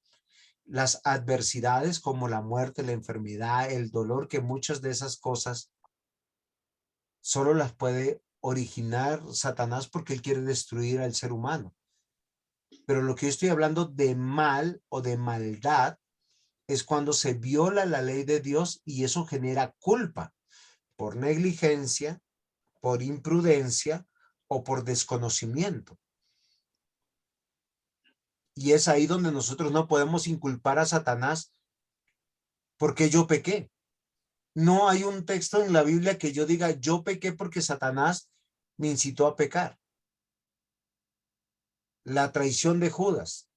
las adversidades como la muerte, la enfermedad, el dolor, que muchas de esas cosas solo las puede originar Satanás porque él quiere destruir al ser humano. Pero lo que yo estoy hablando de mal o de maldad es cuando se viola la ley de Dios y eso genera culpa. por negligencia, por imprudencia o por desconocimiento. Y es ahí donde nosotros no podemos inculpar a Satanás porque yo pequé. No hay un texto en la Biblia que yo diga yo pequé porque Satanás me incitó a pecar. La traición de Judas.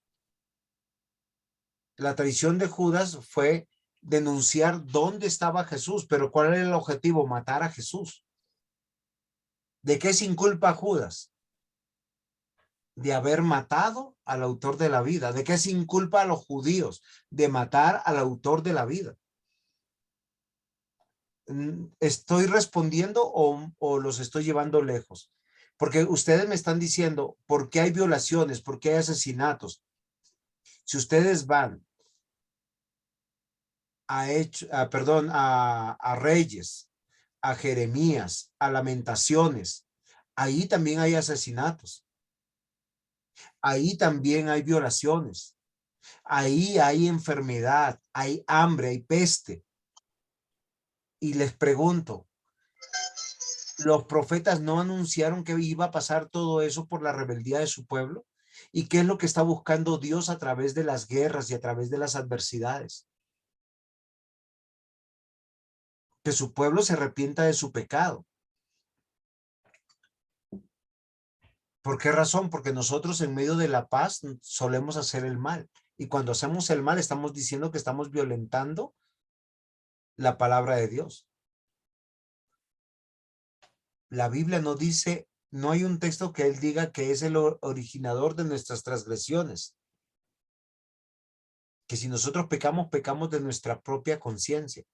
La traición de Judas fue denunciar dónde estaba Jesús, pero ¿cuál era el objetivo? Matar a Jesús. ¿De qué se inculpa Judas? De haber matado al autor de la vida. ¿De qué se inculpa a los judíos? De matar al autor de la vida. ¿Estoy respondiendo o los estoy llevando lejos? Porque ustedes me están diciendo, ¿por qué hay violaciones? ¿Por qué hay asesinatos? Si ustedes van a Reyes, a Jeremías, a Lamentaciones, ahí también hay asesinatos. Ahí también hay violaciones. Ahí hay enfermedad, hay hambre, hay peste. Y les pregunto, ¿los profetas no anunciaron que iba a pasar todo eso por la rebeldía de su pueblo? ¿Y qué es lo que está buscando Dios a través de las guerras y a través de las adversidades? Que su pueblo se arrepienta de su pecado. ¿Por qué razón? Porque nosotros en medio de la paz solemos hacer el mal. Y cuando hacemos el mal estamos diciendo que estamos violentando la palabra de Dios. La Biblia no dice, no hay un texto que él diga que es el originador de nuestras transgresiones. Que si nosotros pecamos, pecamos de nuestra propia conciencia.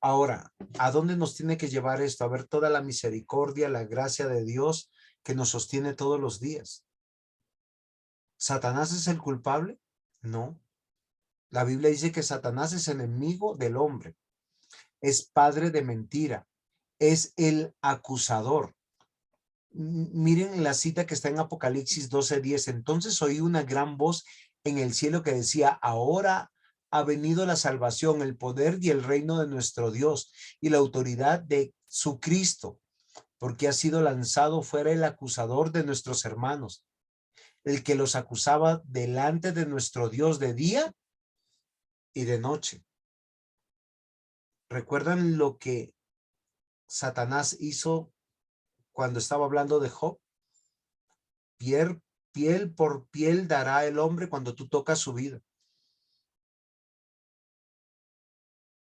Ahora, ¿a dónde nos tiene que llevar esto? A ver toda la misericordia, la gracia de Dios que nos sostiene todos los días. ¿Satanás es el culpable? No. La Biblia dice que Satanás es enemigo del hombre. Es padre de mentira. Es el acusador. Miren la cita que está en Apocalipsis 12:10. Entonces oí una gran voz en el cielo que decía, ahora ha venido la salvación, el poder y el reino de nuestro Dios y la autoridad de su Cristo, porque ha sido lanzado fuera el acusador de nuestros hermanos, el que los acusaba delante de nuestro Dios de día y de noche. ¿Recuerdan lo que Satanás hizo cuando estaba hablando de Job? Piel por piel dará el hombre cuando tú tocas su vida.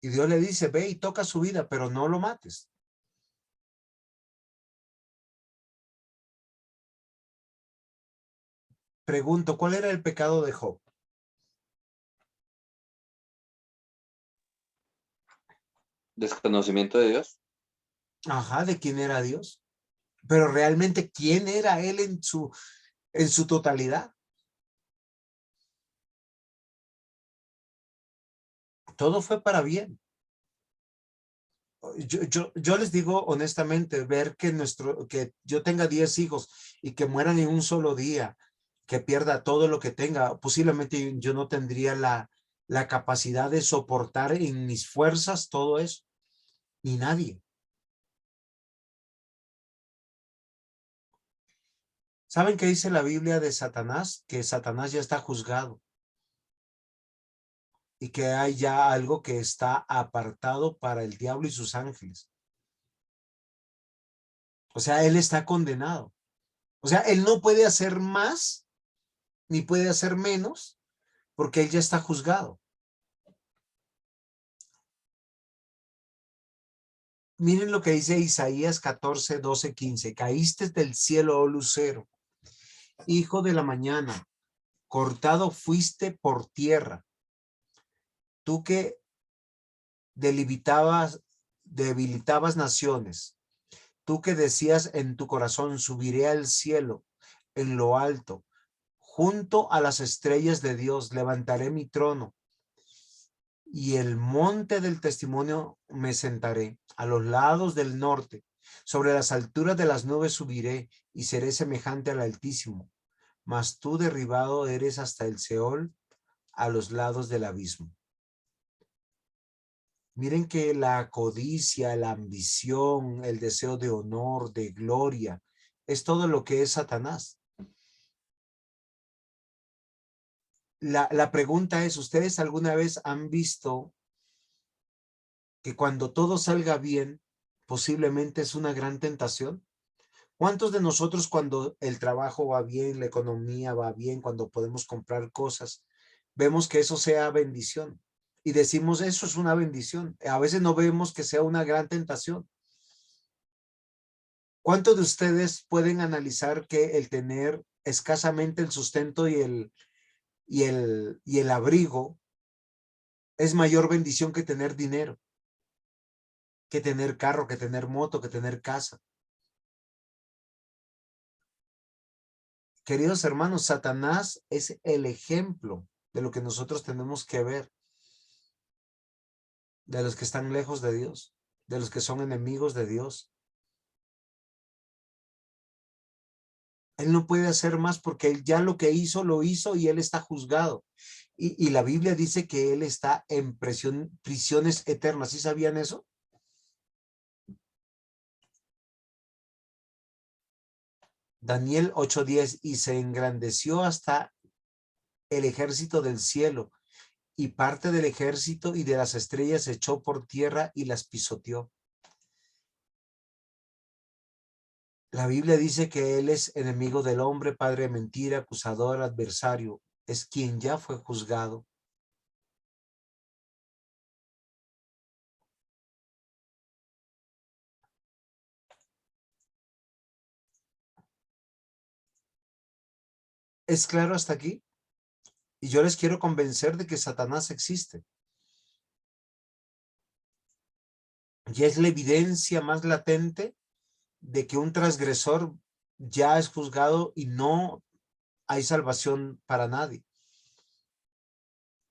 Y Dios le dice, ve y toca su vida, pero no lo mates. Pregunto, ¿cuál era el pecado de Job? Desconocimiento de Dios. Ajá, ¿de quién era Dios? Pero realmente, ¿quién era él en su totalidad? Todo fue para bien. Yo les digo honestamente, ver que yo tenga 10 hijos y que mueran en un solo día, que pierda todo lo que tenga, posiblemente yo no tendría la capacidad de soportar en mis fuerzas todo eso, ni nadie. ¿Saben qué dice la Biblia de Satanás? Que Satanás ya está juzgado y que hay ya algo que está apartado para el diablo y sus ángeles. O sea, él está condenado. O sea, él no puede hacer más ni puede hacer menos porque él ya está juzgado. Miren lo que dice Isaías 14, 12, 15. Caíste del cielo, oh lucero, hijo de la mañana, cortado fuiste por tierra. Tú que debilitabas naciones. Tú que decías en tu corazón, subiré al cielo, en lo alto, junto a las estrellas de Dios, levantaré mi trono. Y el monte del testimonio me sentaré, a los lados del norte, sobre las alturas de las nubes subiré, y seré semejante al Altísimo. Mas tú derribado eres hasta el Seol, a los lados del abismo. Miren que la codicia, la ambición, el deseo de honor, de gloria, es todo lo que es Satanás. La pregunta es, ¿ustedes alguna vez han visto que cuando todo salga bien, posiblemente es una gran tentación? ¿Cuántos de nosotros cuando el trabajo va bien, la economía va bien, cuando podemos comprar cosas, vemos que eso sea bendición? Y decimos, eso es una bendición. A veces no vemos que sea una gran tentación. ¿Cuántos de ustedes pueden analizar que el tener escasamente el sustento y el abrigo es mayor bendición que tener dinero, que tener carro, que tener moto, que tener casa? Queridos hermanos, Satanás es el ejemplo de lo que nosotros tenemos que ver, de los que están lejos de Dios, de los que son enemigos de Dios. Él no puede hacer más porque él ya lo que hizo, lo hizo y él está juzgado. Y la Biblia dice que él está en prisiones eternas. ¿Sí sabían eso? Daniel 8:10, y se engrandeció hasta el ejército del cielo, y parte del ejército y de las estrellas se echó por tierra y las pisoteó. La Biblia dice que él es enemigo del hombre, padre de mentira, acusador, adversario. Es quien ya fue juzgado. ¿Es claro hasta aquí? Y yo les quiero convencer de que Satanás existe. Y es la evidencia más latente de que un transgresor ya es juzgado y no hay salvación para nadie.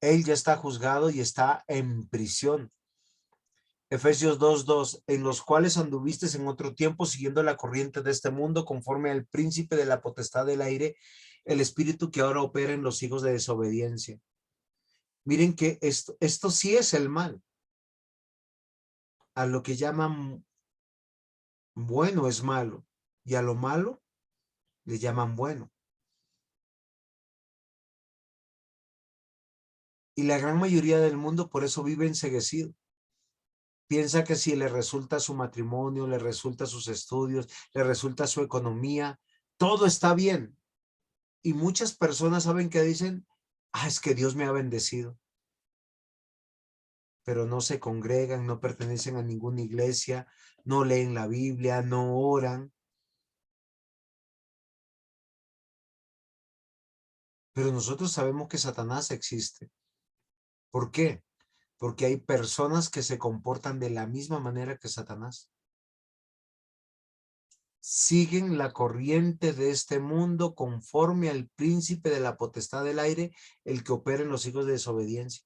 Él ya está juzgado y está en prisión. Efesios 2:2, en los cuales anduviste en otro tiempo siguiendo la corriente de este mundo, conforme al príncipe de la potestad del aire, el espíritu que ahora opera en los hijos de desobediencia. Miren que esto sí es el mal. A lo que llaman bueno es malo, y a lo malo le llaman bueno. Y la gran mayoría del mundo por eso vive enceguecido. Piensa que si le resulta su matrimonio, le resulta sus estudios, le resulta su economía, todo está bien. Y muchas personas saben que dicen, es que Dios me ha bendecido. Pero no se congregan, no pertenecen a ninguna iglesia, no leen la Biblia, no oran. Pero nosotros sabemos que Satanás existe. ¿Por qué? Porque hay personas que se comportan de la misma manera que Satanás. Siguen la corriente de este mundo conforme al príncipe de la potestad del aire, el que opera en los hijos de desobediencia.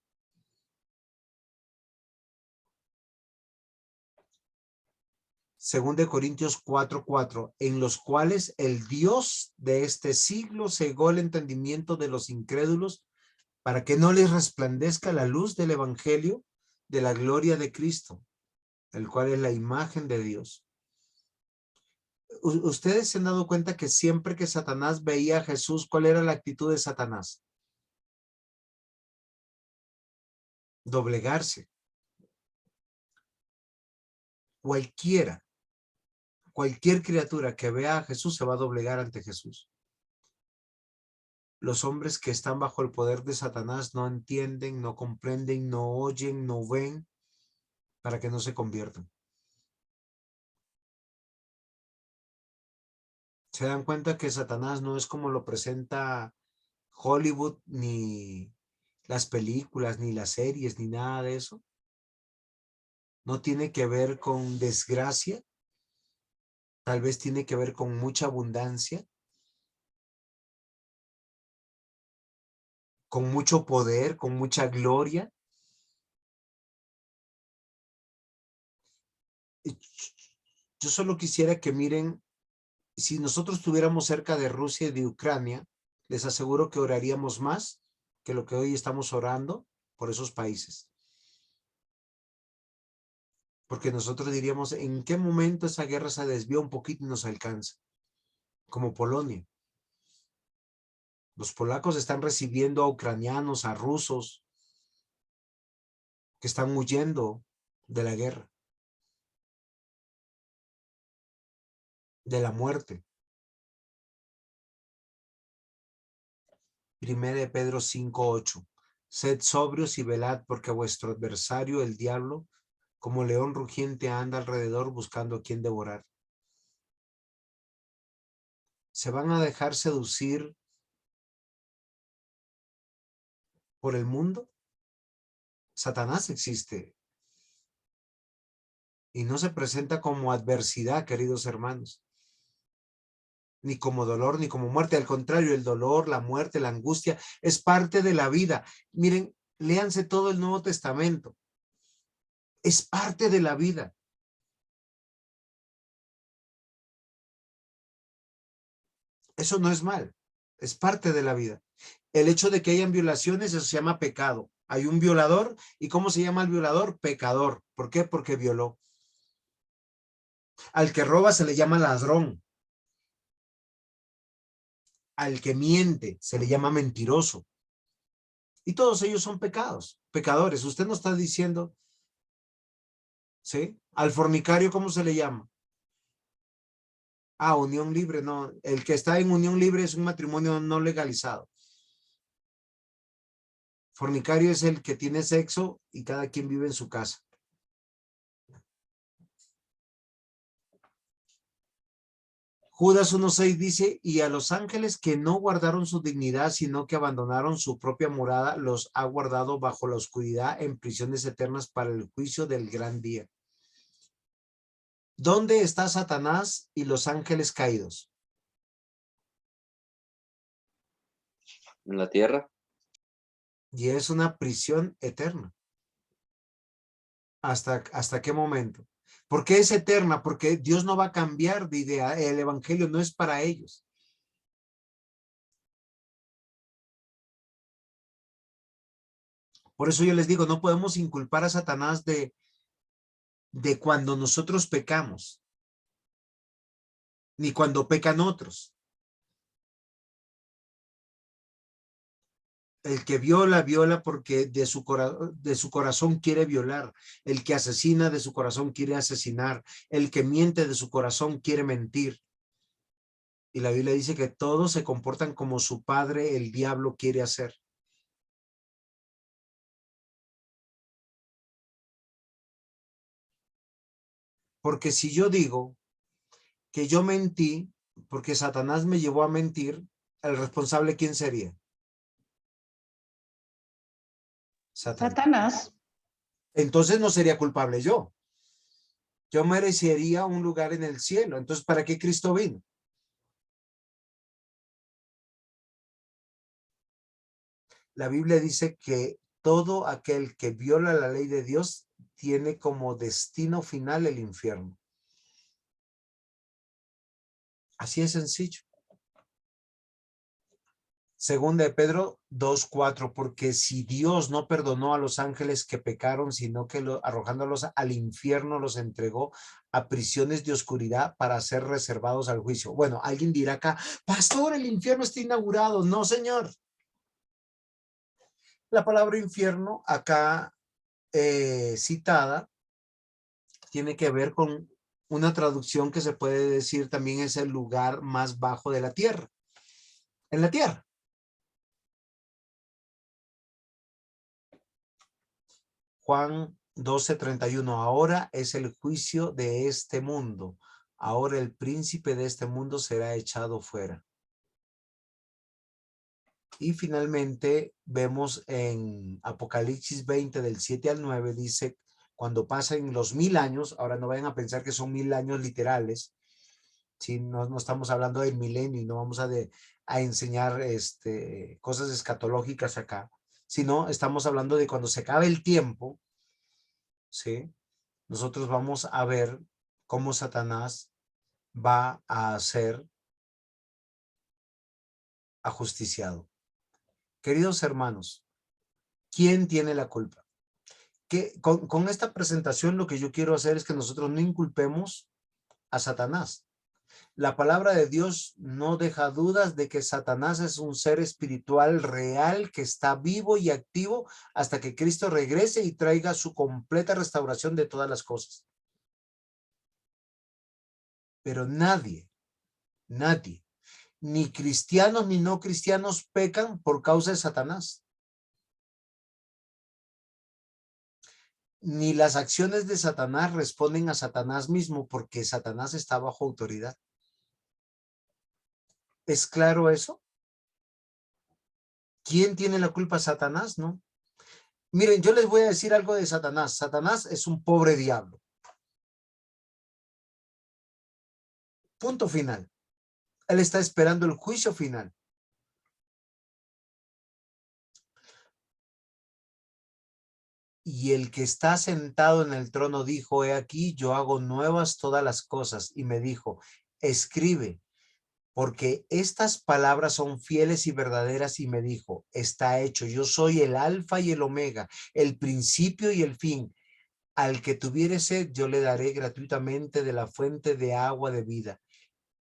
Según de Corintios 4:4, en los cuales el Dios de este siglo cegó el entendimiento de los incrédulos para que no les resplandezca la luz del evangelio de la gloria de Cristo, el cual es la imagen de Dios. Ustedes se han dado cuenta que siempre que Satanás veía a Jesús, ¿cuál era la actitud de Satanás? Doblegarse. Cualquier criatura que vea a Jesús se va a doblegar ante Jesús. Los hombres que están bajo el poder de Satanás no entienden, no comprenden, no oyen, no ven, para que no se conviertan. Se dan cuenta que Satanás no es como lo presenta Hollywood, ni las películas, ni las series, ni nada de eso. No tiene que ver con desgracia, tal vez tiene que ver con mucha abundancia, con mucho poder, con mucha gloria. Yo solo quisiera que miren, si nosotros estuviéramos cerca de Rusia y de Ucrania, les aseguro que oraríamos más que lo que hoy estamos orando por esos países. Porque nosotros diríamos, ¿en qué momento esa guerra se desvía un poquito y nos alcanza? Como Polonia. Los polacos están recibiendo a ucranianos, a rusos, que están huyendo de la guerra, de la muerte. Primera de Pedro 5:8. Sed sobrios y velad, porque vuestro adversario, el diablo, como león rugiente, anda alrededor buscando a quien devorar. ¿Se van a dejar seducir por el mundo? Satanás existe y no se presenta como adversidad, queridos hermanos, ni como dolor, ni como muerte. Al contrario, el dolor, la muerte, la angustia es parte de la vida. Miren, léanse todo el Nuevo Testamento. Es parte de la vida. Eso no es mal, es parte de la vida. El hecho de que hayan violaciones, eso se llama pecado. Hay un violador, ¿y cómo se llama el violador? Pecador. ¿Por qué? Porque violó. Al que roba se le llama ladrón. Al que miente se le llama mentiroso. Y todos ellos son pecados, pecadores. Usted no está diciendo, ¿sí? Al fornicario, ¿cómo se le llama? Ah, unión libre, no. El que está en unión libre es un matrimonio no legalizado. Fornicario es el que tiene sexo y cada quien vive en su casa. Judas 1:6 dice, y a los ángeles que no guardaron su dignidad, sino que abandonaron su propia morada, los ha guardado bajo la oscuridad en prisiones eternas para el juicio del gran día. ¿Dónde está Satanás y los ángeles caídos? En la tierra. Y es una prisión eterna. ¿Hasta qué momento? ¿Por qué es eterna? Porque Dios no va a cambiar de idea. El evangelio no es para ellos. Por eso yo les digo, no podemos inculpar a Satanás de cuando nosotros pecamos, ni cuando pecan otros. El que viola, viola porque de su corazón quiere violar. El que asesina de su corazón quiere asesinar. El que miente de su corazón quiere mentir. Y la Biblia dice que todos se comportan como su padre, el diablo, quiere hacer. Porque si yo digo que yo mentí, porque Satanás me llevó a mentir, ¿el responsable quién sería? Satanás. Entonces no sería culpable yo. Yo merecería un lugar en el cielo. Entonces, ¿para qué Cristo vino? La Biblia dice que todo aquel que viola la ley de Dios tiene como destino final el infierno. Así es sencillo. Segunda de Pedro 2:4, porque si Dios no perdonó a los ángeles que pecaron, sino que arrojándolos al infierno los entregó a prisiones de oscuridad para ser reservados al juicio. Bueno, alguien dirá acá, pastor, el infierno está inaugurado. No, señor. La palabra infierno acá citada tiene que ver con una traducción que se puede decir también es el lugar más bajo de la tierra. En la tierra. Juan 12:31, ahora es el juicio de este mundo. Ahora el príncipe de este mundo será echado fuera. Y finalmente vemos en Apocalipsis 20 del 7 al 9, dice, cuando pasen los 1000 años, ahora no vayan a pensar que son 1000 años literales, ¿sí? No estamos hablando del milenio y no vamos a enseñar cosas escatológicas acá, sino estamos hablando de cuando se acabe el tiempo, ¿sí? Nosotros vamos a ver cómo Satanás va a ser ajusticiado. Queridos hermanos, ¿quién tiene la culpa? que con esta presentación lo que yo quiero hacer es que nosotros no inculpemos a Satanás. La palabra de Dios no deja dudas de que Satanás es un ser espiritual real que está vivo y activo hasta que Cristo regrese y traiga su completa restauración de todas las cosas. Pero nadie, ni cristianos ni no cristianos pecan por causa de Satanás. Ni las acciones de Satanás responden a Satanás mismo porque Satanás está bajo autoridad. ¿Es claro eso? ¿Quién tiene la culpa? Satanás, ¿no? Miren, yo les voy a decir algo de Satanás. Satanás es un pobre diablo. Punto final. Él está esperando el juicio final. Y el que está sentado en el trono dijo, he aquí, yo hago nuevas todas las cosas. Y me dijo, escribe, porque estas palabras son fieles y verdaderas. Y me dijo, está hecho, yo soy el alfa y el omega, el principio y el fin. Al que tuviere sed, yo le daré gratuitamente de la fuente de agua de vida.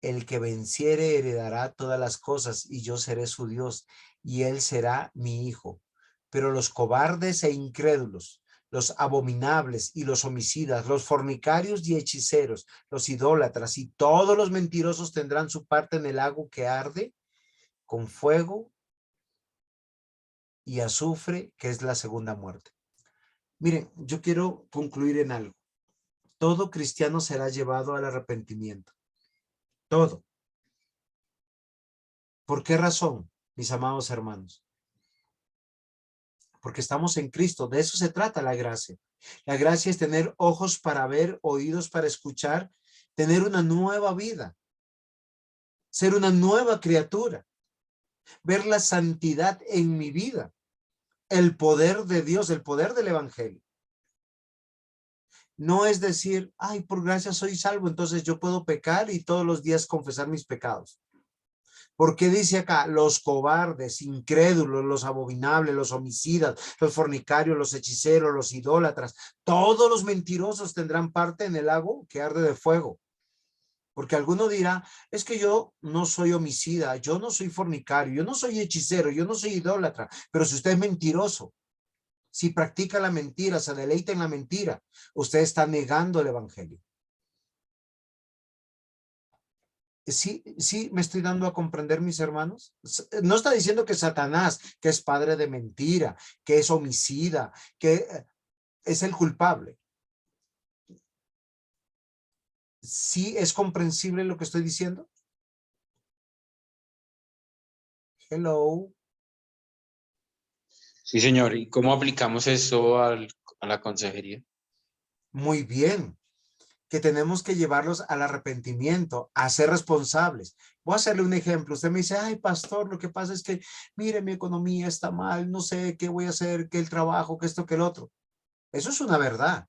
El que venciere heredará todas las cosas, y yo seré su Dios, y él será mi hijo. Pero los cobardes e incrédulos, los abominables y los homicidas, los fornicarios y hechiceros, los idólatras y todos los mentirosos tendrán su parte en el lago que arde con fuego y azufre, que es la segunda muerte. Miren, yo quiero concluir en algo. Todo cristiano será llevado al arrepentimiento. Todo. ¿Por qué razón, mis amados hermanos? Porque estamos en Cristo. De eso se trata la gracia. La gracia es tener ojos para ver, oídos para escuchar, tener una nueva vida, ser una nueva criatura, ver la santidad en mi vida, el poder de Dios, el poder del evangelio. No es decir, ay, por gracia soy salvo, entonces yo puedo pecar y todos los días confesar mis pecados. Porque dice acá, los cobardes, incrédulos, los abominables, los homicidas, los fornicarios, los hechiceros, los idólatras, todos los mentirosos tendrán parte en el lago que arde de fuego. Porque alguno dirá, es que yo no soy homicida, yo no soy fornicario, yo no soy hechicero, yo no soy idólatra, pero si usted es mentiroso, si practica la mentira, se deleita en la mentira, usted está negando el evangelio. Sí, me estoy dando a comprender, mis hermanos. No está diciendo que Satanás, que es padre de mentira, que es homicida, que es el culpable. ¿Sí es comprensible lo que estoy diciendo? Hello. Sí, señor. ¿Y cómo aplicamos eso a la consejería? Muy bien. Que tenemos que llevarlos al arrepentimiento, a ser responsables. Voy a hacerle un ejemplo. Usted me dice, ay, pastor, lo que pasa es que, mire, mi economía está mal, no sé qué voy a hacer, que el trabajo, que esto, que el otro. Eso es una verdad.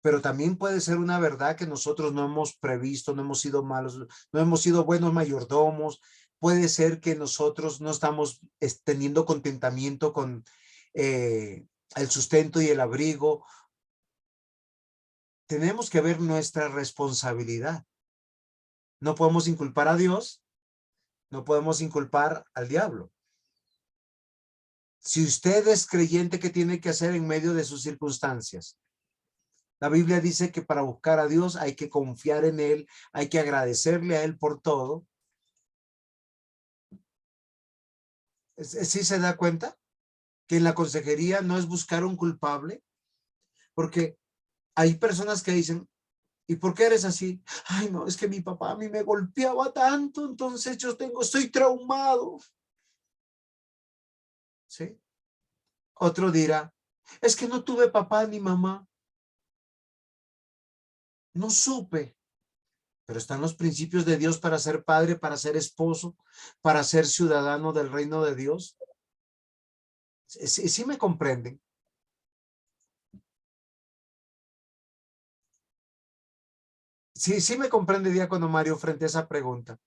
Pero también puede ser una verdad que nosotros no hemos previsto, no hemos sido malos, no hemos sido buenos mayordomos. Puede ser que nosotros no estamos teniendo contentamiento con el sustento y el abrigo. Tenemos que ver nuestra responsabilidad. No podemos inculpar a Dios, no podemos inculpar al diablo. Si usted es creyente, ¿qué tiene que hacer en medio de sus circunstancias? La Biblia dice que para buscar a Dios hay que confiar en Él, hay que agradecerle a Él por todo. ¿Sí se da cuenta? Que en la consejería no es buscar un culpable, porque hay personas que dicen, ¿y por qué eres así? Ay, no, es que mi papá a mí me golpeaba tanto, entonces estoy traumado. ¿Sí? Otro dirá, es que no tuve papá ni mamá. No supe. Pero están los principios de Dios para ser padre, para ser esposo, para ser ciudadano del reino de Dios. ¿Sí me comprenden? Sí me comprende, diácono Mario, frente a esa pregunta.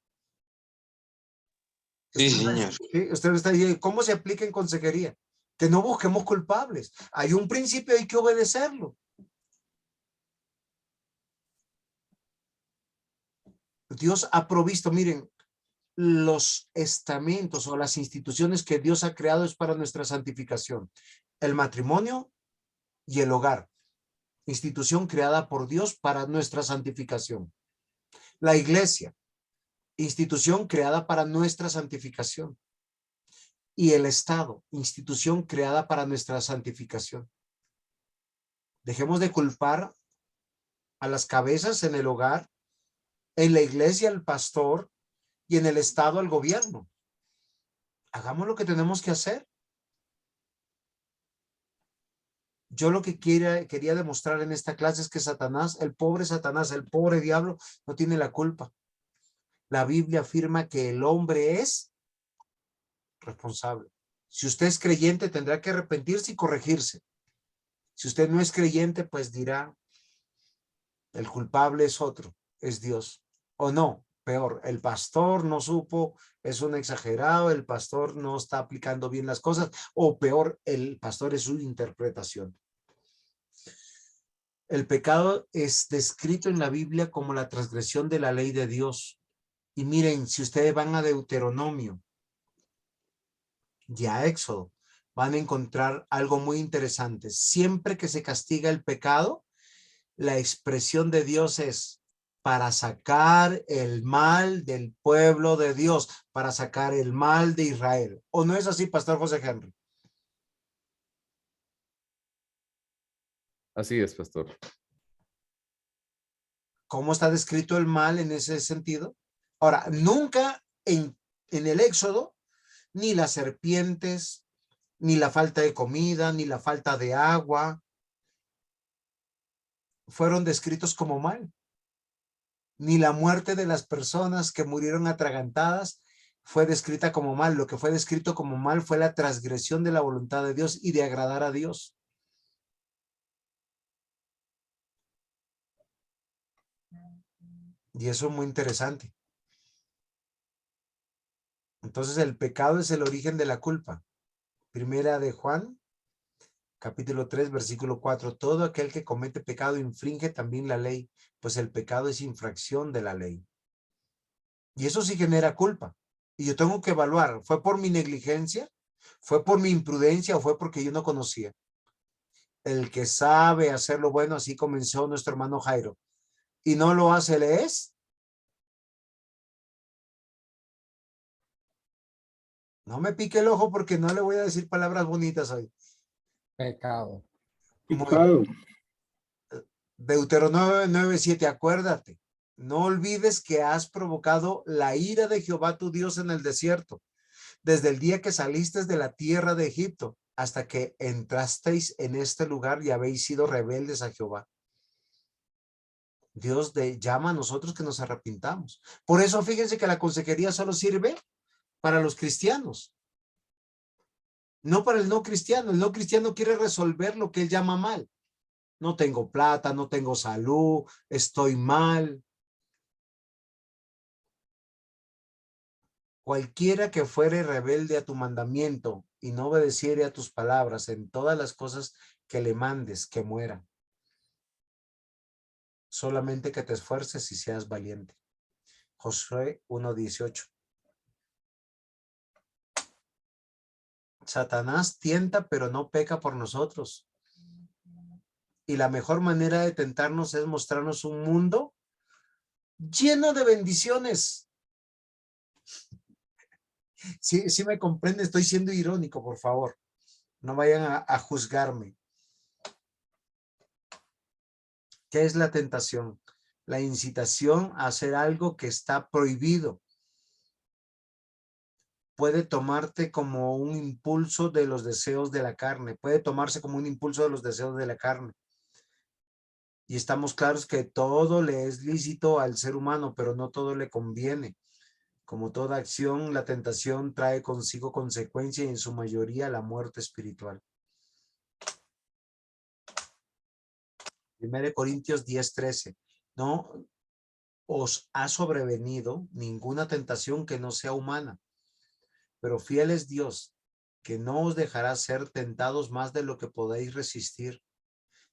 Sí, señor. Usted está diciendo, ¿cómo se aplica en consejería? Que no busquemos culpables. Hay un principio, hay que obedecerlo. Dios ha provisto, miren, los estamentos o las instituciones que Dios ha creado es para nuestra santificación. El matrimonio y el hogar. Institución creada por Dios para nuestra santificación. La iglesia. Institución creada para nuestra santificación. Y el Estado. Institución creada para nuestra santificación. Dejemos de culpar a las cabezas en el hogar, en la iglesia al pastor y en el Estado al gobierno. Hagamos lo que tenemos que hacer. Yo lo que quería demostrar en esta clase es que Satanás, el pobre diablo, no tiene la culpa. La Biblia afirma que el hombre es responsable. Si usted es creyente, tendrá que arrepentirse y corregirse. Si usted no es creyente, pues dirá, el culpable es otro, es Dios. O no, peor, el pastor no supo, es un exagerado, el pastor no está aplicando bien las cosas, o peor, el pastor es su interpretación. El pecado es descrito en la Biblia como la transgresión de la ley de Dios. Y miren, si ustedes van a Deuteronomio y a Éxodo, van a encontrar algo muy interesante. Siempre que se castiga el pecado, la expresión de Dios es para sacar el mal del pueblo de Dios, para sacar el mal de Israel. ¿O no es así, Pastor José Henry? Así es, pastor. ¿Cómo está descrito el mal en ese sentido? Ahora, nunca en el Éxodo, ni las serpientes, ni la falta de comida, ni la falta de agua, fueron descritos como mal. Ni la muerte de las personas que murieron atragantadas fue descrita como mal. Lo que fue descrito como mal fue la transgresión de la voluntad de Dios y de agradar a Dios. Y eso es muy interesante. Entonces el pecado es el origen de la culpa. Primera de Juan, capítulo 3, versículo 4. Todo aquel que comete pecado infringe también la ley, pues el pecado es infracción de la ley. Y eso sí genera culpa. Y yo tengo que evaluar, ¿fue por mi negligencia? ¿Fue por mi imprudencia o fue porque yo no conocía? El que sabe hacer lo bueno, así comenzó nuestro hermano Jairo, y no lo hace, ¿le es? No me pique el ojo porque no le voy a decir palabras bonitas hoy. Pecado. Pecado. Deuteronomio 9:7, acuérdate, no olvides que has provocado la ira de Jehová tu Dios en el desierto, desde el día que saliste de la tierra de Egipto, hasta que entrasteis en este lugar y habéis sido rebeldes a Jehová. Dios llama a nosotros que nos arrepintamos. Por eso fíjense que la consejería solo sirve para los cristianos, no para el no cristiano. El no cristiano quiere resolver lo que él llama mal. No tengo plata, no tengo salud, estoy mal. Cualquiera que fuere rebelde a tu mandamiento y no obedeciere a tus palabras en todas las cosas que le mandes, que muera. Solamente que te esfuerces y seas valiente. Josué 1:18. Satanás tienta, pero no peca por nosotros. Y la mejor manera de tentarnos es mostrarnos un mundo lleno de bendiciones. Sí me comprende, estoy siendo irónico, por favor. No vayan a juzgarme. ¿Qué es la tentación? La incitación a hacer algo que está prohibido. Puede tomarte como un impulso de los deseos de la carne. Puede tomarse como un impulso de los deseos de la carne. Y estamos claros que todo le es lícito al ser humano, pero no todo le conviene. Como toda acción, la tentación trae consigo consecuencia y en su mayoría la muerte espiritual. 1 Corintios 10:13. No os ha sobrevenido ninguna tentación que no sea humana, pero fiel es Dios, que no os dejará ser tentados más de lo que podéis resistir,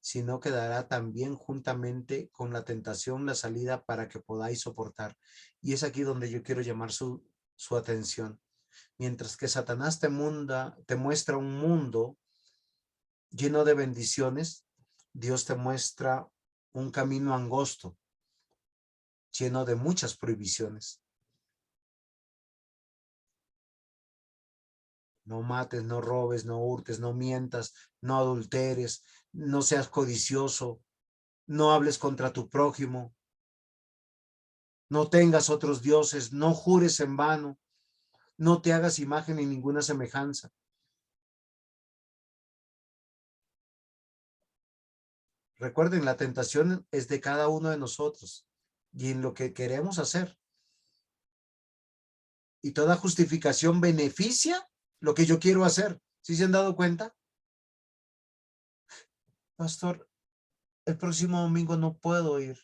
sino que dará también juntamente con la tentación la salida para que podáis soportar. Y es aquí donde yo quiero llamar su atención. Mientras que Satanás te muestra un mundo lleno de bendiciones, Dios te muestra un camino angosto, lleno de muchas prohibiciones. No mates, no robes, no hurtes, no mientas, no adulteres, no seas codicioso, no hables contra tu prójimo, no tengas otros dioses, no jures en vano, no te hagas imagen ni ninguna semejanza. Recuerden, la tentación es de cada uno de nosotros y en lo que queremos hacer. Y toda justificación beneficia lo que yo quiero hacer. ¿Sí se han dado cuenta? Pastor, el próximo domingo no puedo ir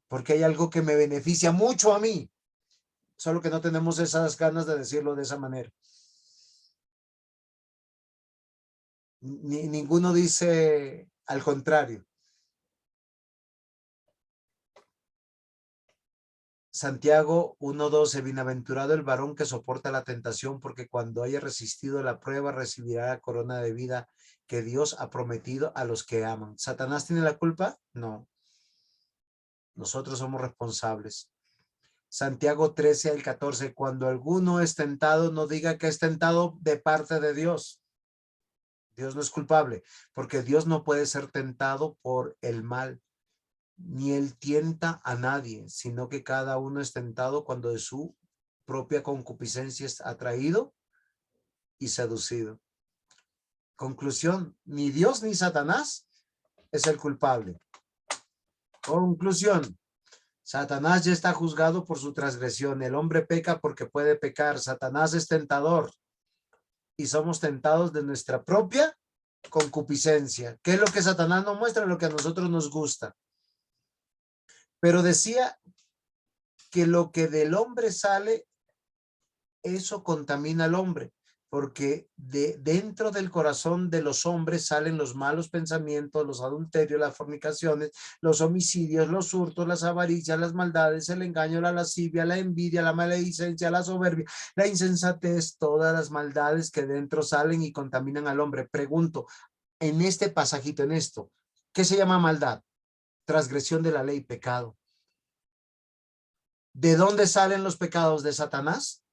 porque hay algo que me beneficia mucho a mí. Solo que no tenemos esas ganas de decirlo de esa manera. Ninguno dice al contrario. Santiago 1:12, bienaventurado el varón que soporta la tentación, porque cuando haya resistido la prueba recibirá la corona de vida que Dios ha prometido a los que aman. ¿Satanás tiene la culpa? No. Nosotros somos responsables. Santiago 13:14, cuando alguno es tentado, no diga que es tentado de parte de Dios. Dios no es culpable, porque Dios no puede ser tentado por el mal, ni él tienta a nadie, sino que cada uno es tentado cuando de su propia concupiscencia es atraído y seducido. Conclusión, ni Dios ni Satanás es el culpable. Conclusión, Satanás ya está juzgado por su transgresión. El hombre peca porque puede pecar. Satanás es tentador y somos tentados de nuestra propia concupiscencia. ¿Qué es lo que Satanás nos muestra? Lo que a nosotros nos gusta. Pero decía que lo que del hombre sale, eso contamina al hombre, porque dentro del corazón de los hombres salen los malos pensamientos, los adulterios, las fornicaciones, los homicidios, los hurtos, las avaricias, las maldades, el engaño, la lascivia, la envidia, la maledicencia, la soberbia, la insensatez, todas las maldades que dentro salen y contaminan al hombre. Pregunto, en este pasajito, en esto, ¿qué se llama maldad? Transgresión de la ley, pecado. ¿De dónde salen los pecados de Satanás?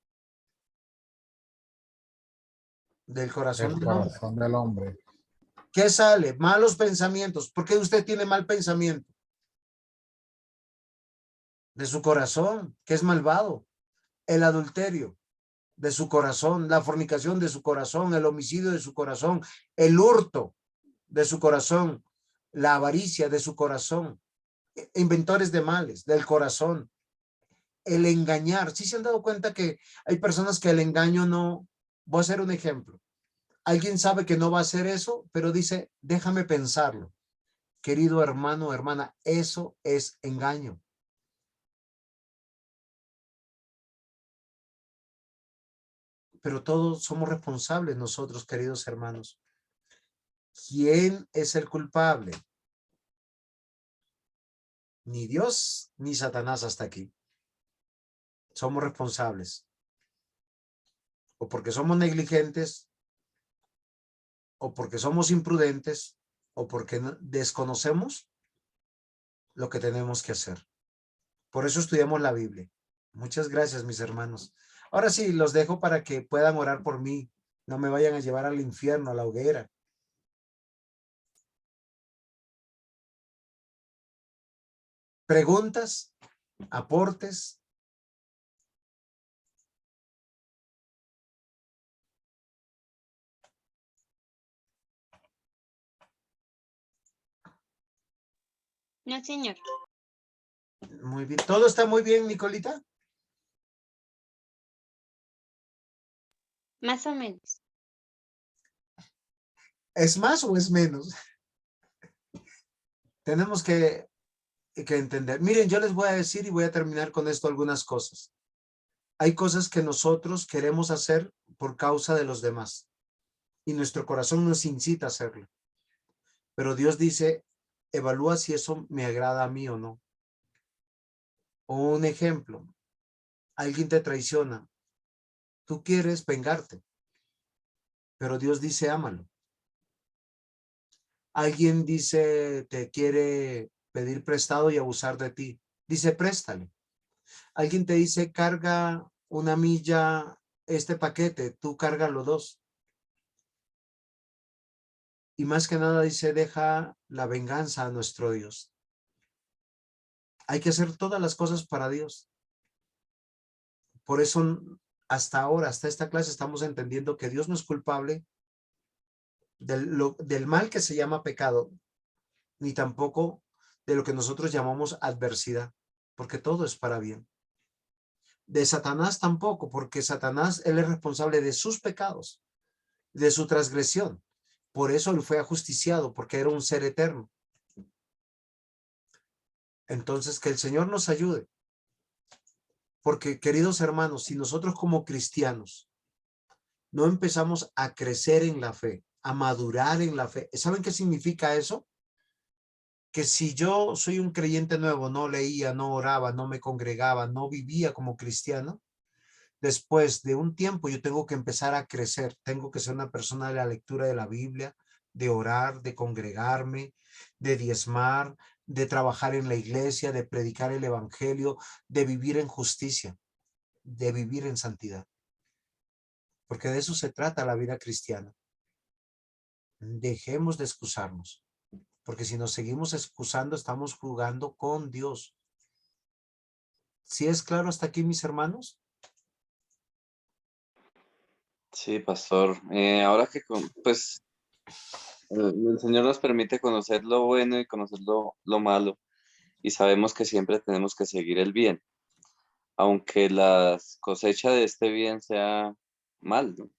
Del corazón del hombre. ¿Qué sale? Malos pensamientos. ¿Por qué usted tiene mal pensamiento? De su corazón, que es malvado. El adulterio de su corazón, la fornicación de su corazón, el homicidio de su corazón, el hurto de su corazón, la avaricia de su corazón, inventores de males del corazón, el engañar. ¿Sí se han dado cuenta que hay personas que el engaño no? Voy a hacer un ejemplo. Alguien sabe que no va a hacer eso, pero dice, déjame pensarlo. Querido hermano o hermana, eso es engaño. Pero todos somos responsables nosotros, queridos hermanos. ¿Quién es el culpable? Ni Dios ni Satanás hasta aquí. Somos responsables. O porque somos negligentes, o porque somos imprudentes, o porque desconocemos lo que tenemos que hacer. Por eso estudiamos la Biblia. Muchas gracias, mis hermanos. Ahora sí, los dejo para que puedan orar por mí. No me vayan a llevar al infierno, a la hoguera. ¿Preguntas? ¿Aportes? No, señor. Muy bien. ¿Todo está muy bien, Nicolita? Más o menos. ¿Es más o es menos? Tenemos que entender. Miren, yo les voy a decir y voy a terminar con esto algunas cosas. Hay cosas que nosotros queremos hacer por causa de los demás y nuestro corazón nos incita a hacerlo. Pero Dios dice, evalúa si eso me agrada a mí o no. O un ejemplo, alguien te traiciona, tú quieres vengarte, pero Dios dice, ámalo. Alguien dice, te quiere pedir prestado y abusar de ti, dice, préstale. Alguien te dice, carga una milla este paquete, tú carga los 2. Y más que nada dice, deja la venganza a nuestro Dios. Hay que hacer todas las cosas para Dios. Por eso hasta ahora, hasta esta clase, estamos entendiendo que Dios no es culpable del mal que se llama pecado, ni tampoco de lo que nosotros llamamos adversidad, porque todo es para bien. De Satanás tampoco, porque Satanás, él es responsable de sus pecados, de su transgresión. Por eso él fue ajusticiado, porque era un ser eterno. Entonces, que el Señor nos ayude. Porque, queridos hermanos, si nosotros como cristianos no empezamos a crecer en la fe, a madurar en la fe, ¿saben qué significa eso? Que si yo soy un creyente nuevo, no leía, no oraba, no me congregaba, no vivía como cristiano, después de un tiempo yo tengo que empezar a crecer, tengo que ser una persona de la lectura de la Biblia, de orar, de congregarme, de diezmar, de trabajar en la iglesia, de predicar el evangelio, de vivir en justicia, de vivir en santidad. Porque de eso se trata la vida cristiana. Dejemos de excusarnos, porque si nos seguimos excusando estamos jugando con Dios. ¿Sí es claro hasta aquí, mis hermanos? Sí, pastor. Ahora que pues el Señor nos permite conocer lo bueno y conocer lo malo, y sabemos que siempre tenemos que seguir el bien, aunque la cosecha de este bien sea mal, ¿no? O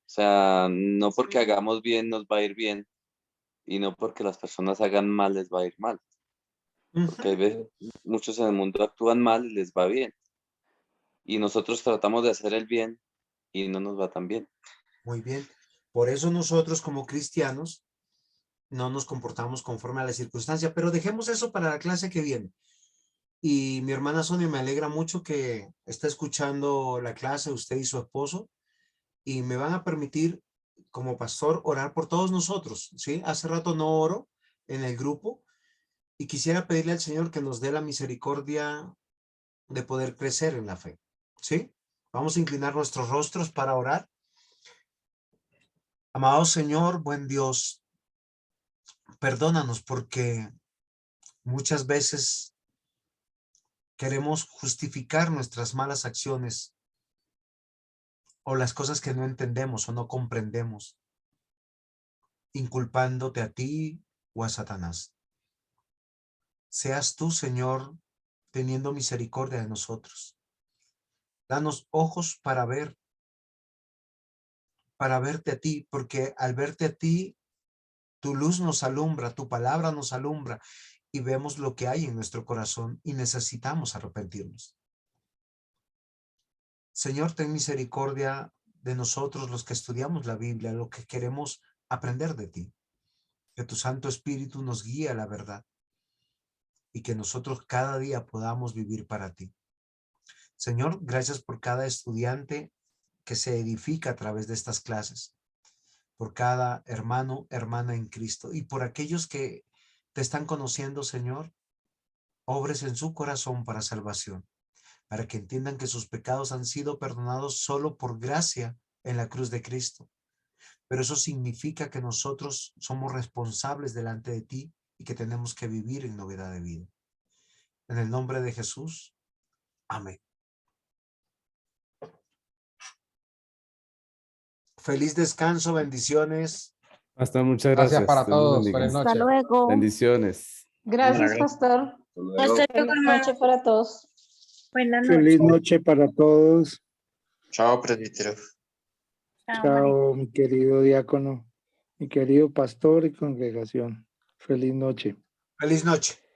sea, no porque hagamos bien nos va a ir bien, y no porque las personas hagan mal les va a ir mal. Porque hay veces muchos en el mundo actúan mal y les va bien. Y nosotros tratamos de hacer el bien y no nos va tan bien. Muy bien. Por eso nosotros como cristianos no nos comportamos conforme a la circunstancia, pero dejemos eso para la clase que viene. Y mi hermana Sonia, me alegra mucho que está escuchando la clase, usted y su esposo, y me van a permitir como pastor orar por todos nosotros, ¿sí? Hace rato no oro en el grupo y quisiera pedirle al Señor que nos dé la misericordia de poder crecer en la fe, ¿sí? Vamos a inclinar nuestros rostros para orar. Amado Señor, buen Dios, perdónanos porque muchas veces queremos justificar nuestras malas acciones o las cosas que no entendemos o no comprendemos, inculpándote a ti o a Satanás. Seas tú, Señor, teniendo misericordia de nosotros. Danos ojos para verte a ti, porque al verte a ti, tu luz nos alumbra, tu palabra nos alumbra y vemos lo que hay en nuestro corazón y necesitamos arrepentirnos. Señor, ten misericordia de nosotros los que estudiamos la Biblia, lo que queremos aprender de ti. Que tu Santo Espíritu nos guíe a la verdad y que nosotros cada día podamos vivir para ti. Señor, gracias por cada estudiante que se edifica a través de estas clases, por cada hermano, hermana en Cristo y por aquellos que te están conociendo, Señor, obres en su corazón para salvación, para que entiendan que sus pecados han sido perdonados solo por gracia en la cruz de Cristo. Pero eso significa que nosotros somos responsables delante de ti y que tenemos que vivir en novedad de vida. En el nombre de Jesús. Amén. Feliz descanso, bendiciones. Pastor, muchas Gracias gracias. para Dios los todos. bendiga. Feliz Hasta noche. luego. Bendiciones. Gracias, pastor. Pastor, Feliz noche para todos. Buenas Feliz noches. noche para todos. Chao, presbítero. Chao, María. Chao, mi querido diácono, mi querido pastor y congregación. Feliz noche. Feliz noche.